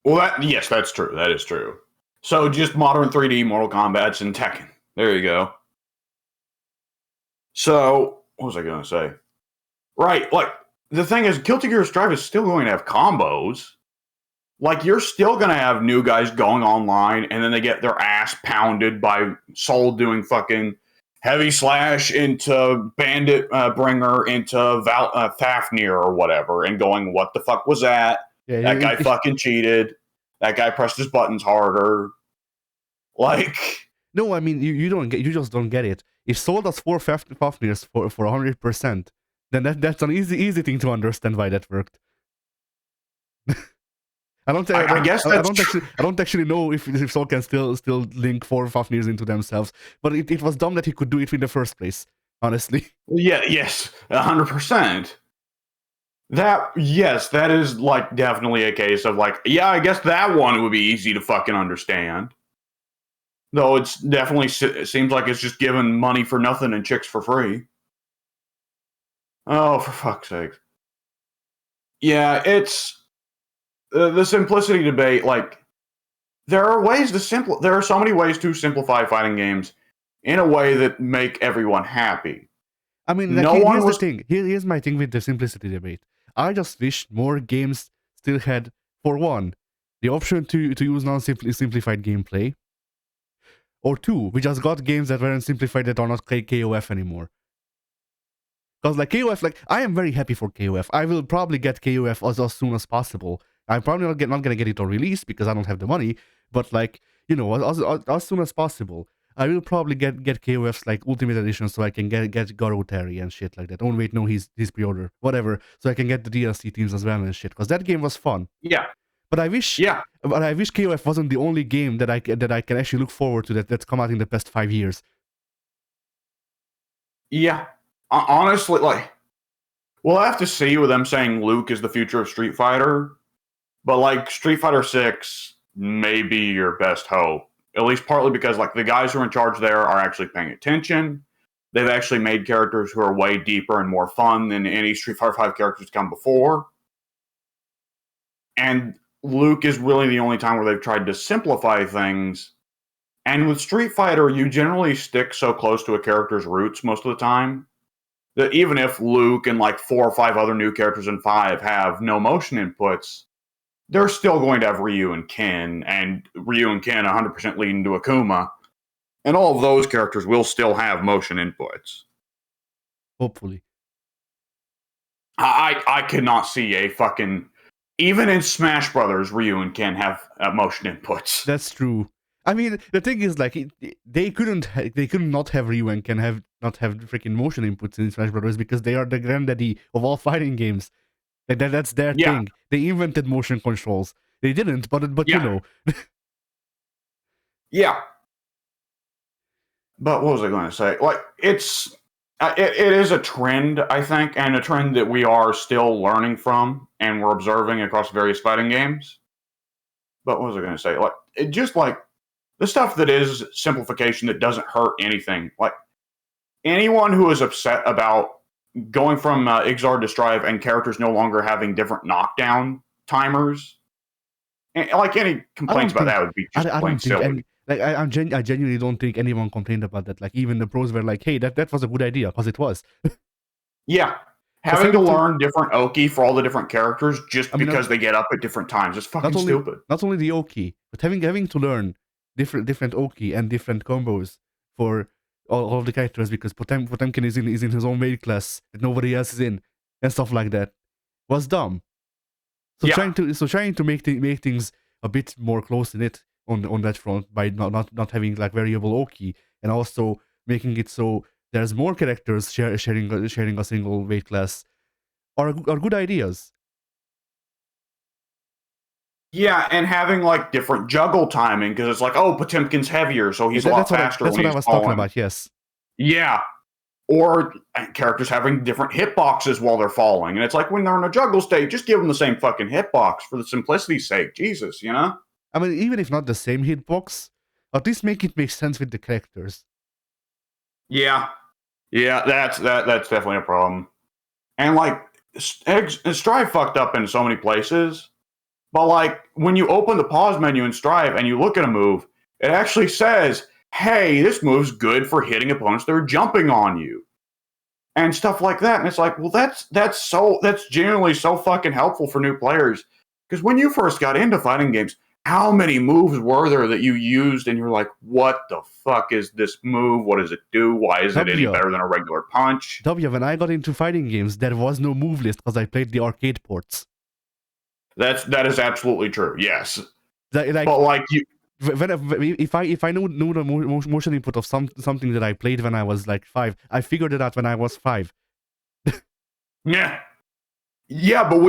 Well, yes, that's true. That is true. So just modern 3D Mortal Kombats and Tekken. There you go. So, what was I going to say? Right, like, the thing is, Guilty Gear Strive is still going to have combos. Like, you're still going to have new guys going online, and then they get their ass pounded by Soul doing fucking heavy slash into Bandit Bringer into Fafnir or whatever, and going, what the fuck was that?
Yeah,
That guy fucking cheated. That guy pressed his buttons harder. Like,
no, I mean you just don't get it. If Soul does 4 Fafnirs for 100%, then that's an easy thing to understand why that worked. I don't actually know if Soul can still link 4 Fafnirs into themselves, but it was dumb that he could do it in the first place. Honestly.
Yeah. Yes. 100%. That is like definitely a case of like, yeah, I guess that one would be easy to fucking understand. Though it's definitely seems like it's just giving money for nothing and chicks for free. Oh, for fuck's sake. Yeah, it's the simplicity debate. Like, there are so many ways to simplify fighting games in a way that make everyone happy.
I mean, like, here's the thing. Here's my thing with the simplicity debate. I just wish more games still had, for one, the option to use non-simplified gameplay. Or 2, we just got games that weren't simplified that are not KOF anymore. Because like KOF, like, I am very happy for KOF. I will probably get KOF as soon as possible. I'm probably not gonna get it on release because I don't have the money. But like, you know, as soon as possible. I will probably get KOF's like Ultimate Edition so I can get Garo Terry and shit like that. Oh wait, no, he's pre-order. Whatever. So I can get the DLC teams as well and shit. Because that game was fun.
Yeah.
But I wish KOF wasn't the only game that I can actually look forward to that's come out in the past 5 years.
Yeah. Honestly, like, we'll have to see with them saying Luke is the future of Street Fighter. But like, Street Fighter 6 may be your best hope. At least partly because like the guys who are in charge there are actually paying attention. They've actually made characters who are way deeper and more fun than any Street Fighter 5 characters come before. And Luke is really the only time where they've tried to simplify things. And with Street Fighter, you generally stick so close to a character's roots most of the time that even if Luke and like 4 or 5 other new characters in 5 have no motion inputs, they're still going to have Ryu and Ken 100% leading to Akuma. And all of those characters will still have motion inputs.
Hopefully.
I cannot see a fucking... Even in Smash Brothers, Ryu and Ken have motion inputs.
That's true. I mean, the thing is, like, they could not have Ryu and Ken not have freaking motion inputs in Smash Brothers because they are the granddaddy of all fighting games. That's their thing. They invented motion controls. They didn't, but you know.
Yeah. But what was I going to say? Like, it is a trend, I think, and a trend that we are still learning from and we're observing across various fighting games. But what was I going to say? Like, just like the stuff that is simplification that doesn't hurt anything. Like, anyone who is upset about going from Ixard to Strive and characters no longer having different knockdown timers, and, like, any complaints about that would be just plain silly.
I genuinely don't think anyone complained about that. Like, even the pros were like, hey, that was a good idea, because it was.
Yeah. Having to learn different Oki for all the different characters just because they get up at different times is fucking stupid.
Not only the Oki, but having to learn different Oki and different combos for all of the characters, because Potemkin is in his own weight class that nobody else is in, and stuff like that, was dumb. So trying to make things a bit more close in it on that front by not having like variable Oki and also making it so there's more characters sharing a single weight class are good ideas.
Yeah, and having like different juggle timing because it's like, oh, Potemkin's heavier, so he's a lot faster
That's
when
what I
he's
was talking
falling.
about. Yes.
Yeah, or characters having different hitboxes while they're falling, and it's like when they're in a juggle state, just give them the same fucking hitbox for the simplicity's sake. Jesus, you know?
I mean, even if not the same hitbox, at least make it make sense with the characters.
Yeah, yeah, that's definitely a problem. And like, Strive fucked up in so many places. But like when you open the pause menu in Strive and you look at a move, it actually says, "Hey, this move's good for hitting opponents that are jumping on you," and stuff like that. And it's like, well, that's genuinely so fucking helpful for new players. Because when you first got into fighting games, how many moves were there that you used and you're like, what the fuck is this move? What does it do? Why is it any
W,
better than a regular punch?
when I got into fighting games, there was no move list because I played the arcade ports.
That is absolutely true. Yes,
Like
but like you,
if I knew the motion input of something that I played when I was like 5, I figured it out when I was 5.
yeah. Yeah, but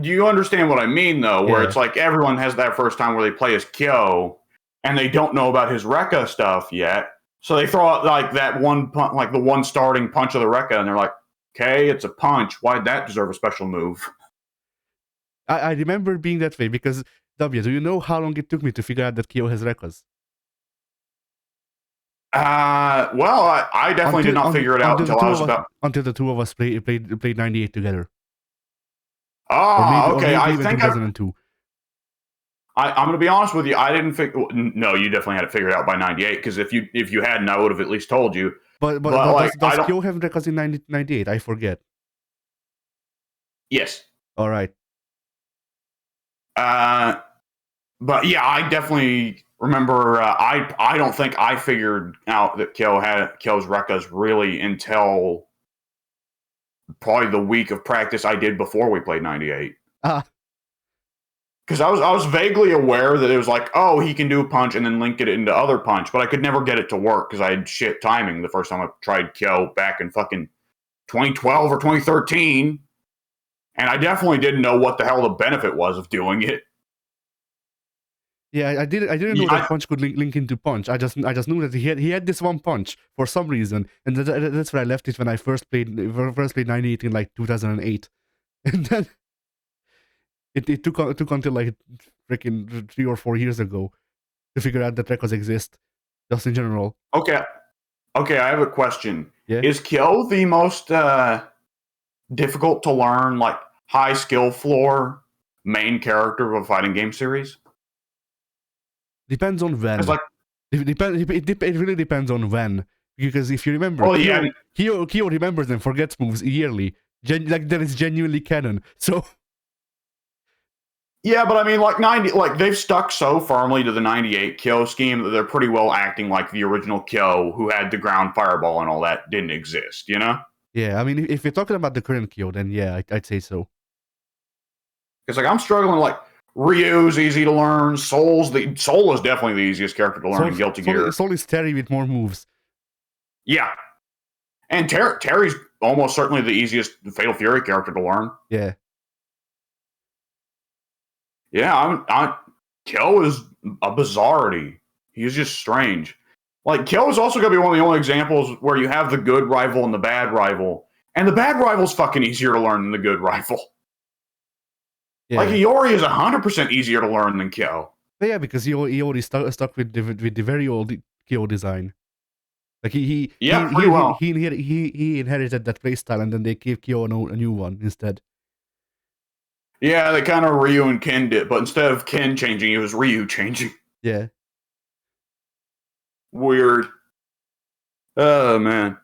do you understand what I mean though? Where
Yeah.
it's like everyone has that first time where they play as Kyo, and they don't know about his Rekka stuff yet, so they throw out like that one punch, like the one starting punch of the Rekka, and they're like, "Okay, it's a punch. Why'd that deserve a special move?"
I remember being that way because do you know how long it took me to figure out that Kyo has Rekkas?
Well, I definitely did not figure it out until I was about.
Until the two of us played 98 together,
Ah,
or
okay.
maybe
I
even
think
2002.
I'm going to be honest with you. I didn't figure. No, you definitely had it figured out by '98 because if you hadn't, I would have at least told you.
But
Like I
does
don't.
Kyo have Rekkas in 98? I forget.
Yes.
All right.
Uh, but yeah, I definitely remember. I don't think I figured out that Kyo's Rekkas really until probably the week of practice I did before we played '98.
Ah,
Because I was vaguely aware that it was like, oh, he can do a punch and then link it into other punch, but I could never get it to work because I had shit timing the first time I tried Kyo back in fucking 2012 or 2013, and I definitely didn't know what the hell the benefit was of doing it.
yeah. I didn't know
Yeah,
that punch could link into punch. I just knew that he had this one punch for some reson, and that's where I left it when I first played 98 in like 2008, and then it took until like freaking 3 or 4 years ago to figure out that Rekkas exist, just in general.
okay. Okay, I have a question.
Yeah.
Is Kyo the most difficult to learn, like high skill floor main character of a fighting game series?
Depends on
It's
when.
like,
It really depends on when. Because if you remember,
oh yeah,
Kyo remembers and forgets moves yearly. Like that is genuinely canon. So
yeah, but I mean, like like they've stuck so firmly to the '98 Kyo scheme that they're pretty well acting like the original Kyo, who had the ground fireball and all that, didn't exist. You know?
yeah, I mean, if you're talking about the current Kyo, then yeah, I'd say so.
It's like I'm struggling. Like Ryu's easy to learn. Soul is definitely the easiest character to learn in Guilty Gear.
Soul is Terry with more moves.
Yeah, and Terry's almost certainly the easiest Fatal Fury character to learn.
Yeah.
Yeah, Kyo is a bizarrety. He's just strange. Like Kyo is also going to be one of the only examples where you have the good rival and the bad rival, and the bad rival's fucking easier to learn than the good rival.
Yeah.
Like Iori is 100% easier to learn than Kyo.
But yeah, because he already stuck with the very old Kyo design. Like he inherited that playstyle, and then they gave Kyo a new one instead.
Yeah, they kind of Ryu and Ken did, but instead of Ken changing, it was Ryu changing.
Yeah.
Weird. Oh man.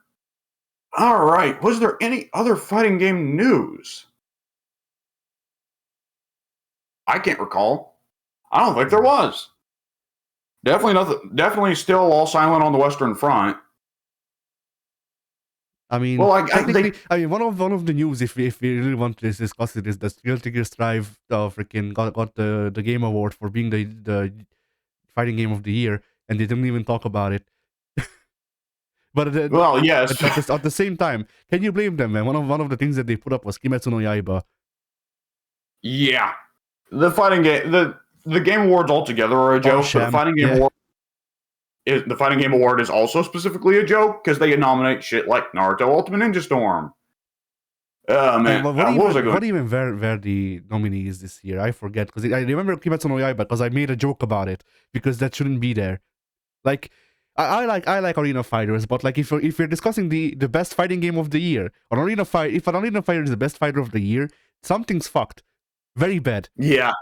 All right. Was there any other fighting game news? I can't recall. I don't think there was. Definitely nothing. Definitely still all silent on the Western Front.
I mean,
well,
technically, one of the news, if we really want to discuss it, is that Guilty Gear Strive freaking got the game award for being the fighting game of the year, and they didn't even talk about it. But
Well, yes.
at the same time, can you blame them, man? One of the things that they put up was Kimetsu no Yaiba.
Yeah. The fighting game, the Game Awards altogether are a joke, but the fighting game award the fighting game award is also specifically a joke because they nominate shit like Naruto Ultimate Ninja Storm. Oh man,
what even were the nominees this year? I forget because I remember Kimetsu no Yaiba because I made a joke about it because that shouldn't be there. Like I like Arena Fighters, but like if we're discussing the best fighting game of the year, if an Arena Fighter is the best fighter of the year, something's fucked. Very bad.
Yeah.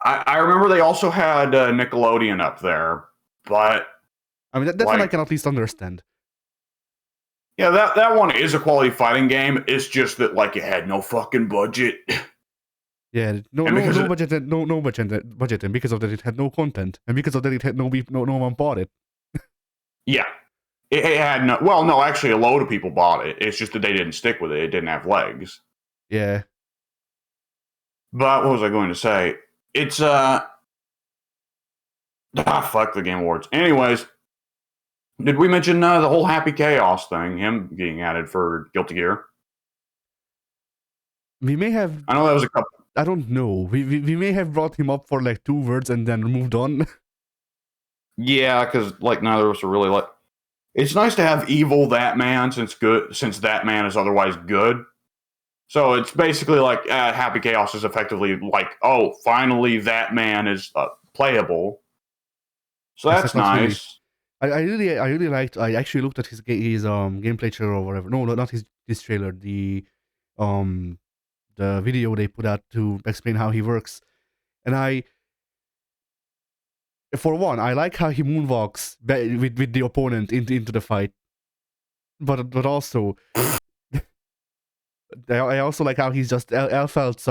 I remember they also had Nickelodeon up there, but
I mean that's what I can at least understand.
Yeah, that one is a quality fighting game. It's just that like it had no fucking budget.
Yeah, no budget, and because of that it had no content, and because of that it had no one bought it.
Yeah, it had no. Well, no, actually, a load of people bought it. It's just that they didn't stick with it. It didn't have legs.
Yeah.
But what was I going to say? It's fuck the Game Awards. Anyways, did we mention the whole Happy Chaos thing? Him being added for Guilty Gear.
We may have.
I know that was a couple.
I don't know. We may have brought him up for like 2 words and then moved on.
Yeah, because like neither of us are really like. It's nice to have evil that man since that man is otherwise good. So it's basically like Happy Chaos is effectively like, oh, finally that man is playable. So that's nice.
Really, I really liked. I actually looked at his gameplay trailer or whatever. No, not his trailer. The video they put out to explain how he works, and for one, I like how he moonwalks with the opponent into the fight, but also. I also like how he's just Elfelt's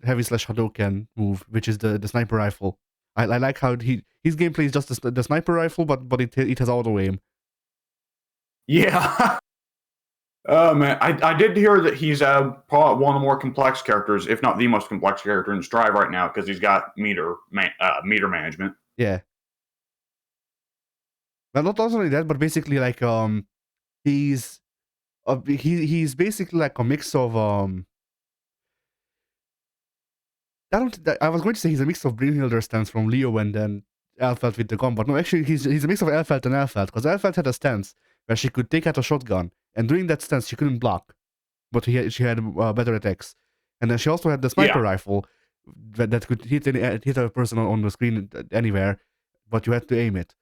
heavy slash Hadouken move, which is the sniper rifle. I like how his gameplay is just the sniper rifle, but it has auto aim.
Yeah. Oh man, I did hear that he's probably one of the more complex characters, if not the most complex character in Strive right now, because he's got meter management.
Yeah. Well, not only that, but basically like he's basically like a mix of I was going to say he's a mix of Brynhilder's stance from Leo and then Elfelt with the gun, but no, actually he's a mix of Elfelt and Elfelt, because Elfelt had a stance where she could take out a shotgun, and during that stance she couldn't block, but she had better attacks, and then she also had the sniper rifle that could hit a person on the screen anywhere, but you had to aim it.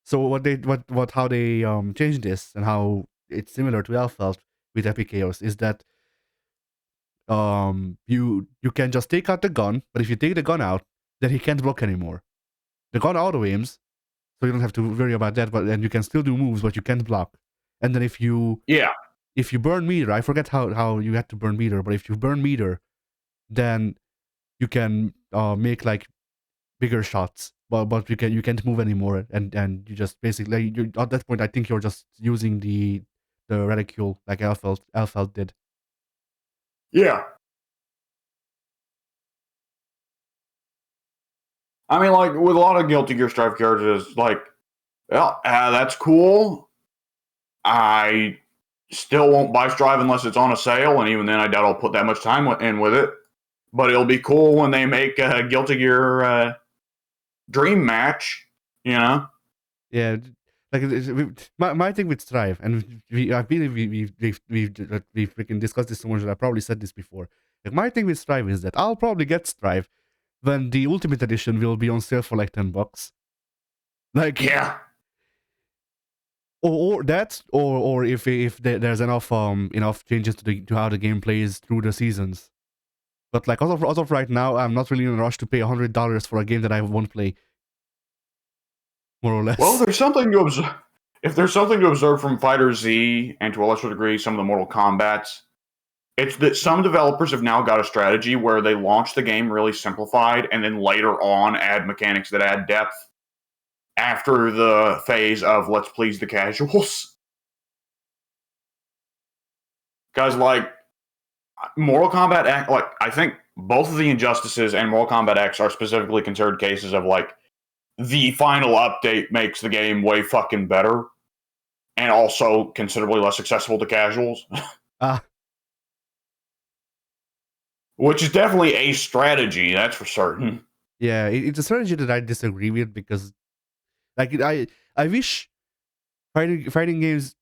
So how they changed this and how it's similar to Elfelt with Epic Chaos is that you can just take out the gun, but if you take the gun out, then he can't block anymore. The gun auto aims, so you don't have to worry about that, but then you can still do moves, but you can't block. And then if you burn meter, I forget how you had to burn meter, but if you burn meter, then you can make like bigger shots, but you can't move anymore, and you just basically at that point I think you're just using the reticule like Elfelt did.
Yeah. I mean, like with a lot of Guilty Gear Strive characters, like, well, that's cool. I still won't buy Strive unless it's on a sale, and even then, I doubt I'll put that much time in with it. But it'll be cool when they make a Guilty Gear Dream Match, you know?
Yeah, like my thing with Strive, and I believe we freaking discussed this so much that I probably said this before. Like my thing with Strive is that I'll probably get Strive when the Ultimate Edition will be on sale for like $10. Like or that, or if there's enough changes to how the game plays through the seasons. But like as of right now, I'm not really in a rush to pay $100 for a game that I won't play. More or less.
Well, there's something to observe. If there's something to observe from Fighter Z, and to a lesser degree some of the Mortal Kombats, it's that some developers have now got a strategy where they launch the game really simplified, and then later on add mechanics that add depth after the phase of let's please the casuals. Because like Mortal Kombat X, like I think both of the Injustices and Mortal Kombat X are specifically considered cases of like the final update makes the game way fucking better and also considerably less accessible to casuals.
Ah,
Which is definitely a strategy, that's for certain.
yeah, it's a strategy that I disagree with because, like, I wish fighting games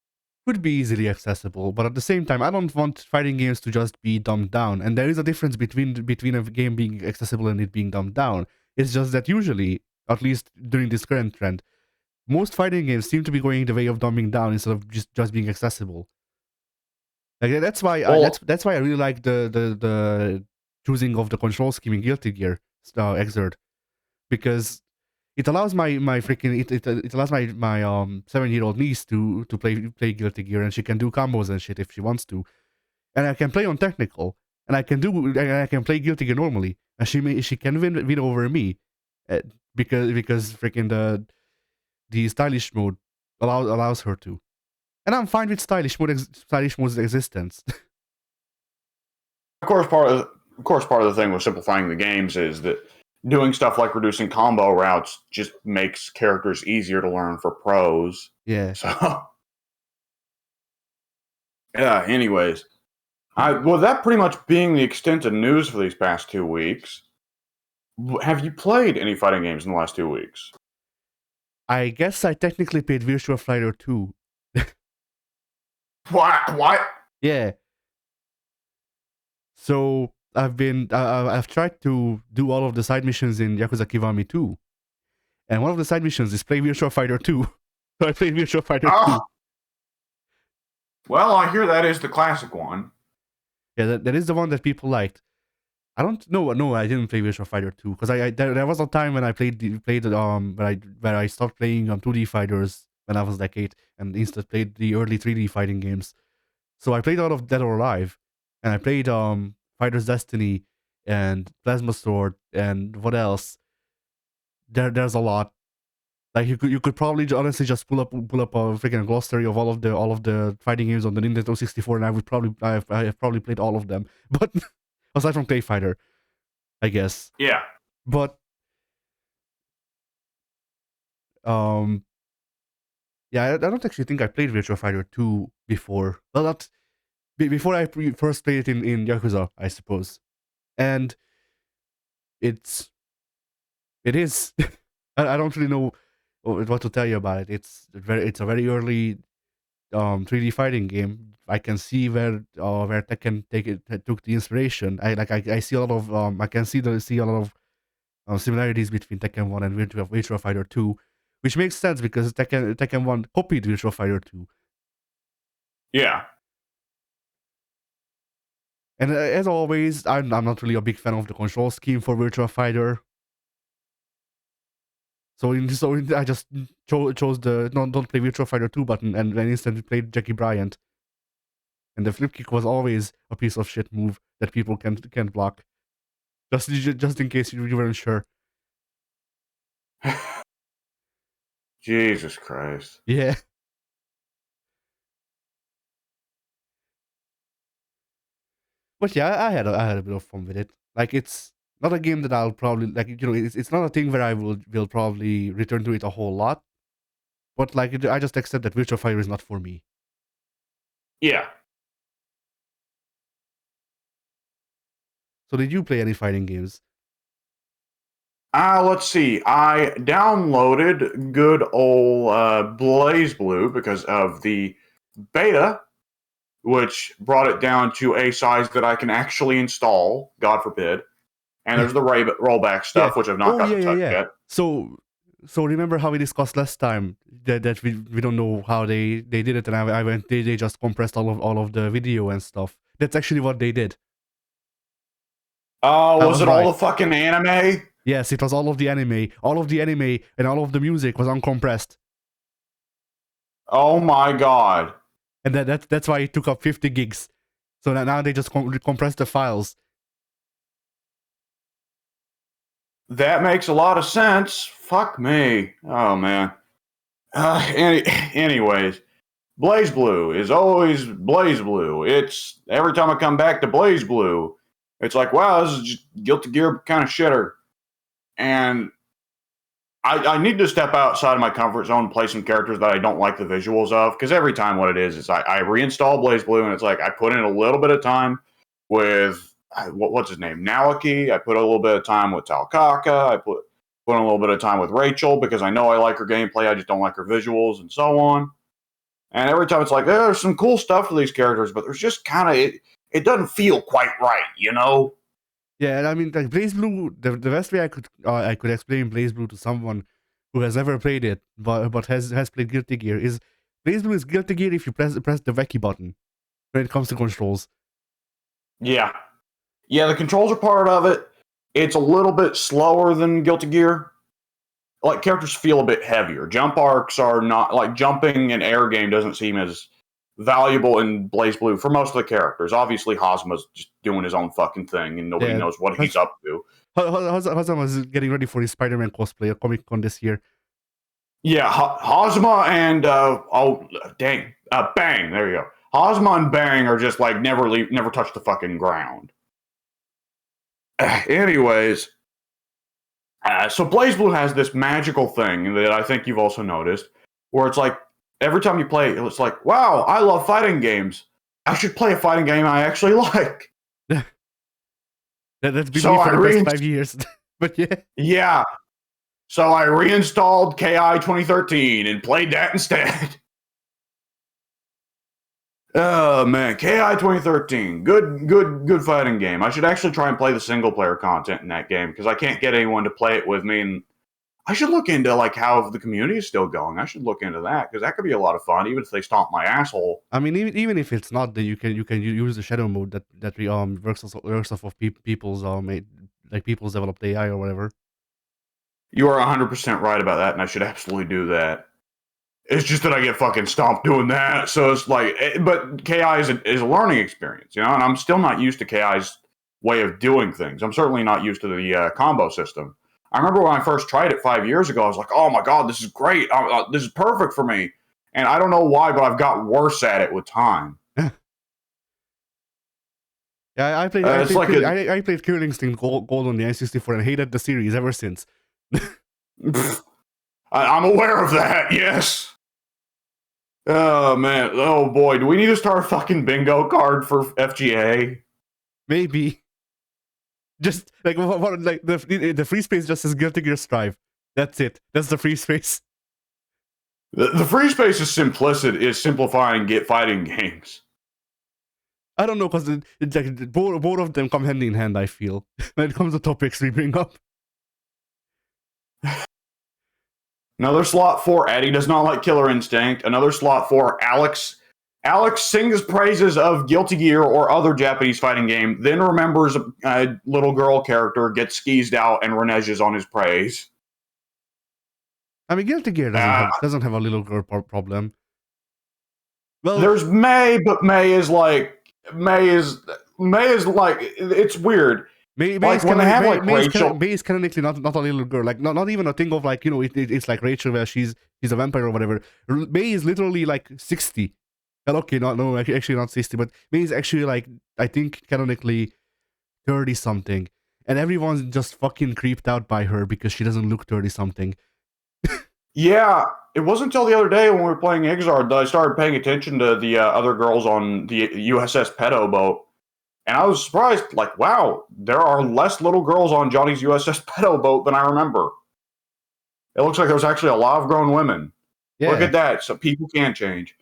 could be easily accessible, but at the same time, I don't want fighting games to just be dumbed down. And there is a difference between a game being accessible and it being dumbed down. It's just that usually, at least during this current trend, most fighting games seem to be going the way of dumbing down instead of just being accessible. Like
Well,
that's why I really like the choosing of the control scheme in Guilty Gear Xrd, because it allows my freaking it allows my 7-year-old niece to play Guilty Gear, and she can do combos and shit if she wants to, and I can play on technical, and I can play Guilty Gear normally, and she can win over me, uh, because freaking the stylish mode allows her to, and I'm fine with stylish mode's existence.
Part of the thing with simplifying the games is that doing stuff like reducing combo routes just makes characters easier to learn for pros.
Yeah.
So, yeah. Anyways, that pretty much being the extent of news for these past 2 weeks. Have you played any fighting games in the last 2 weeks?
I guess I technically played Virtua Fighter 2.
What? What?
Yeah. So I've tried to do all of the side missions in Yakuza Kiwami 2, and one of the side missions is play Virtua Fighter 2. So I played Virtua Fighter 2.
Oh, well, I hear that is the classic one.
Yeah, that is the one that people liked. I don't know. No, I didn't play Virtua Fighter 2 because there was a time when I played where I stopped playing 2D fighters when I was like 8 and instead played the early 3D fighting games. So I played a lot of Dead or Alive, and I played Fighter's Destiny and Plasma Sword and what else? There's a lot. Like you could probably honestly just pull up a freaking glossary of all of the fighting games on the Nintendo 64, and I have probably played all of them. But aside from Clay Fighter, I guess.
Yeah.
But um yeah, I don't actually think I played Virtua Fighter 2 before. Well, not before I first played it in Yakuza, I suppose. And it's it is. I don't really know what to tell you about it. It's a very early 3D fighting game. I can see where Tekken took the inspiration. I see a lot of I can see a lot of similarities between Tekken 1 and Virtua Fighter 2, which makes sense because Tekken 1 copied Virtua Fighter 2.
Yeah.
And as always, I'm not really a big fan of the control scheme for Virtua Fighter. I just chose the don't play Virtua Fighter 2 button and then instantly played Jackie Bryant. And the flip kick was always a piece of shit move that people can't block. Just in case you weren't sure.
Jesus Christ.
Yeah. But yeah, I had a bit of fun with it. Like it's not a game that I'll probably like. It's not a thing where I will probably return to it a whole lot. But like, I just accept that Virtua Fighter is not for me.
Yeah.
So did you play any fighting games?
Let's see. I downloaded good old Blaze Blue because of the beta, which brought it down to a size that I can actually install, God forbid. And there's the rollback stuff,
Yeah.
which I've not got to touch yet.
So remember how we discussed last time that we don't know how they did it, and I went they just compressed all of the video and stuff. That's actually what they did. I
Was
was
it
right.
all the fucking anime?
Yes, it was all of the anime. All of the anime and all of the music was uncompressed.
Oh my god.
And that's why it took up 50 gigs. So now they just compress the files.
That makes a lot of sense. Fuck me. Oh man. Anyways, Blaze Blue is always Blaze Blue. It's every time I come back to Blaze Blue, it's like, wow, this is just Guilty Gear kind of shitter. And I need to step outside of my comfort zone and play some characters that I don't like the visuals of. Because every time, what it is I reinstall BlazBlue, and it's like I put in a little bit of time with what's his name, Naoki. I put a little bit of time with Talkaka. I put in a little bit of time with Rachel because I know I like her gameplay. I just don't like her visuals and so on. And every time it's like there's some cool stuff for these characters, but there's just kind of it doesn't feel quite right, you know.
Yeah, and I mean, like BlazBlue, the best way I could explain BlazBlue to someone who has never played it, but has played Guilty Gear is BlazBlue is Guilty Gear if you press the Vecchi button when it comes to controls.
Yeah, yeah, the controls are part of it. It's a little bit slower than Guilty Gear. Like characters feel a bit heavier. Jump arcs are not like jumping and air game doesn't seem as valuable in BlazBlue for most of the characters. Obviously, Hosma's just doing his own fucking thing, and nobody
Yeah,
knows what he's up to.
Hazan was getting ready for his Spider-Man cosplay at Comic Con this year.
Yeah, Hosma and Bang. There you go. Hosma and Bang are just like never touch the fucking ground. Anyways, so BlazBlue has this magical thing that I think you've also noticed, where it's like every time you play, it's like, wow, I love fighting games. I should play a fighting game I actually like.
That's been me for the past 5 years. But yeah.
Yeah. So I reinstalled KI 2013 and played that instead. Oh man, KI 2013, good fighting game. I should actually try and play the single player content in that game because I can't get anyone to play it with me, and I should look into like how the community is still going. I should look into that because that could be a lot of fun, even if they stomp my asshole.
I mean, even if it's not, then you can use the shadow mode that works off of people's like people's developed AI or whatever.
You are 100% right about that, and I should absolutely do that. It's just that I get fucking stomped doing that, so it's like, but KI is a learning experience, you know, and I'm still not used to KI's way of doing things. I'm certainly not used to the combo system. I remember when I first tried it 5 years ago, I was like, oh my god, this is great. This is perfect for me. And I don't know why, but I've got worse at it with time.
Yeah, I played Killer Instinct Gold on the N64 and hated the series ever since.
I'm aware of that, yes. Oh man, oh boy, do we need to start a fucking bingo card for FGA?
Maybe. Just like like the free space just says Guilty Gear Strive. That's it. That's the free space.
The free space is simplifying fighting games.
I don't know because like, both of them come hand in hand. I feel when it comes to topics we bring up.
Another slot for Eddie does not like Killer Instinct. Another slot for Alex. Alex sings praises of Guilty Gear or other Japanese fighting game, then remembers a little girl character, gets skeezed out, and reneges on his praise.
I mean, Guilty Gear doesn't have a little girl problem.
Well, there's May, but May is it's weird.
May is canonically not a little girl, like not even a thing of like, you know, it's like Rachel where she's a vampire or whatever. May is literally like 60. Well, okay, no, actually not 60, but May is actually like, I think canonically 30 something, and everyone's just fucking creeped out by her because she doesn't look 30 something.
Yeah, it wasn't until the other day when we were playing Exard that I started paying attention to the other girls on the USS Pedo boat. And I was surprised, like, wow, there are less little girls on Johnny's USS Pedo boat than I remember. It looks like there's actually a lot of grown women. Yeah. Look at that. So people can change.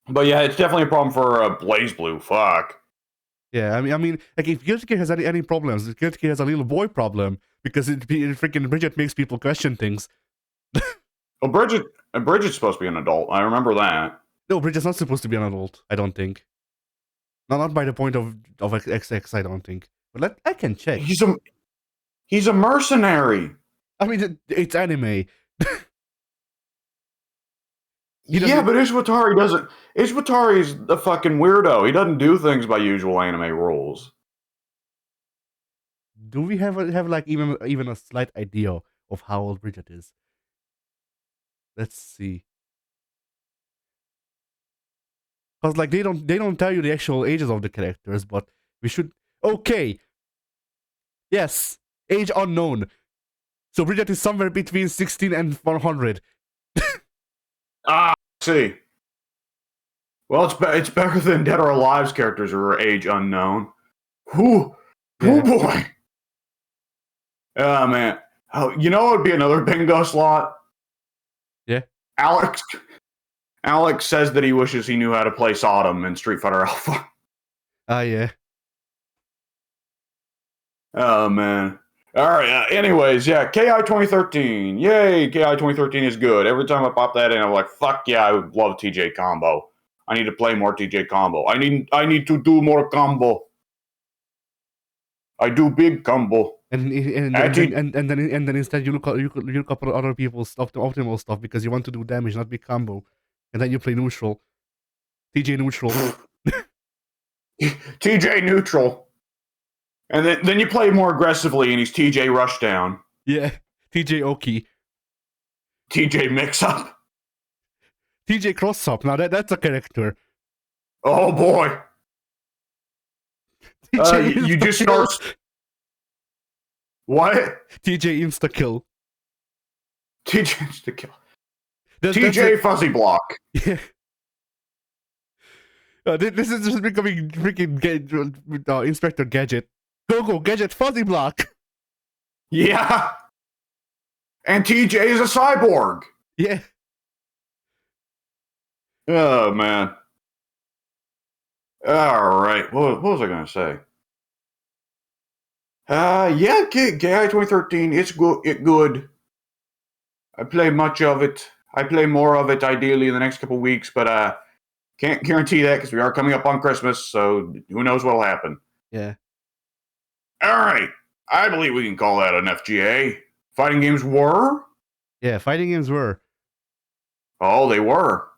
But yeah, it's definitely a problem for BlazBlue. Fuck.
Yeah, I mean, like if Guilty Gear has any problems, Guilty Gear has a little boy problem because it freaking Bridget makes people question things.
Well, Bridget's supposed to be an adult. I remember that.
No, Bridget's not supposed to be an adult. I don't think. Not by the point of XX. I don't think. But I can check.
He's a mercenary.
I mean, it's anime.
Yeah, but Ishwatari doesn't. Ishwatari's a fucking weirdo. He doesn't do things by usual anime rules.
Do we have like even a slight idea of how old Bridget is? Let's see. Because like they don't tell you the actual ages of the characters, but we should. Okay. Yes, age unknown. So Bridget is somewhere between 16 and 100.
Ah, see. Well, it's better than Dead or Alive's characters who are age unknown. Whoo,
Yeah.
boy. Oh man. Oh, you know what would be another bingo slot?
Yeah.
Alex says that he wishes he knew how to play Sodom in Street Fighter Alpha.
Yeah.
Oh man. All right. Anyways, yeah, KI 2013. Yay, KI 2013 is good. Every time I pop that in, I'm like, fuck yeah, I would love TJ combo. I need to play more TJ combo. I need to do more combo. I do big combo.
And then instead you look up other people's stuff, the optimal stuff, because you want to do damage, not big combo. And then you play neutral. TJ neutral.
TJ neutral. And then you play more aggressively and he's TJ rushdown.
Yeah. TJ Oki.
TJ mix up.
TJ cross up. Now that's a character.
Oh boy. You just start. What?
TJ insta kill.
TJ insta kill.
That's
TJ fuzzy block.
Yeah. This is just becoming freaking Inspector Gadget. Go Gadget fuzzy block.
Yeah. And TJ is a cyborg.
Yeah.
Oh man. All right. What was I gonna say? Yeah, KI 2013. It's good. Good. I play much of it. I play more of it ideally in the next couple weeks, but can't guarantee that because we are coming up on Christmas, so who knows what'll happen.
Yeah.
All right. I believe we can call that an FGA. Fighting games were?
Yeah, fighting games were.
Oh, they were.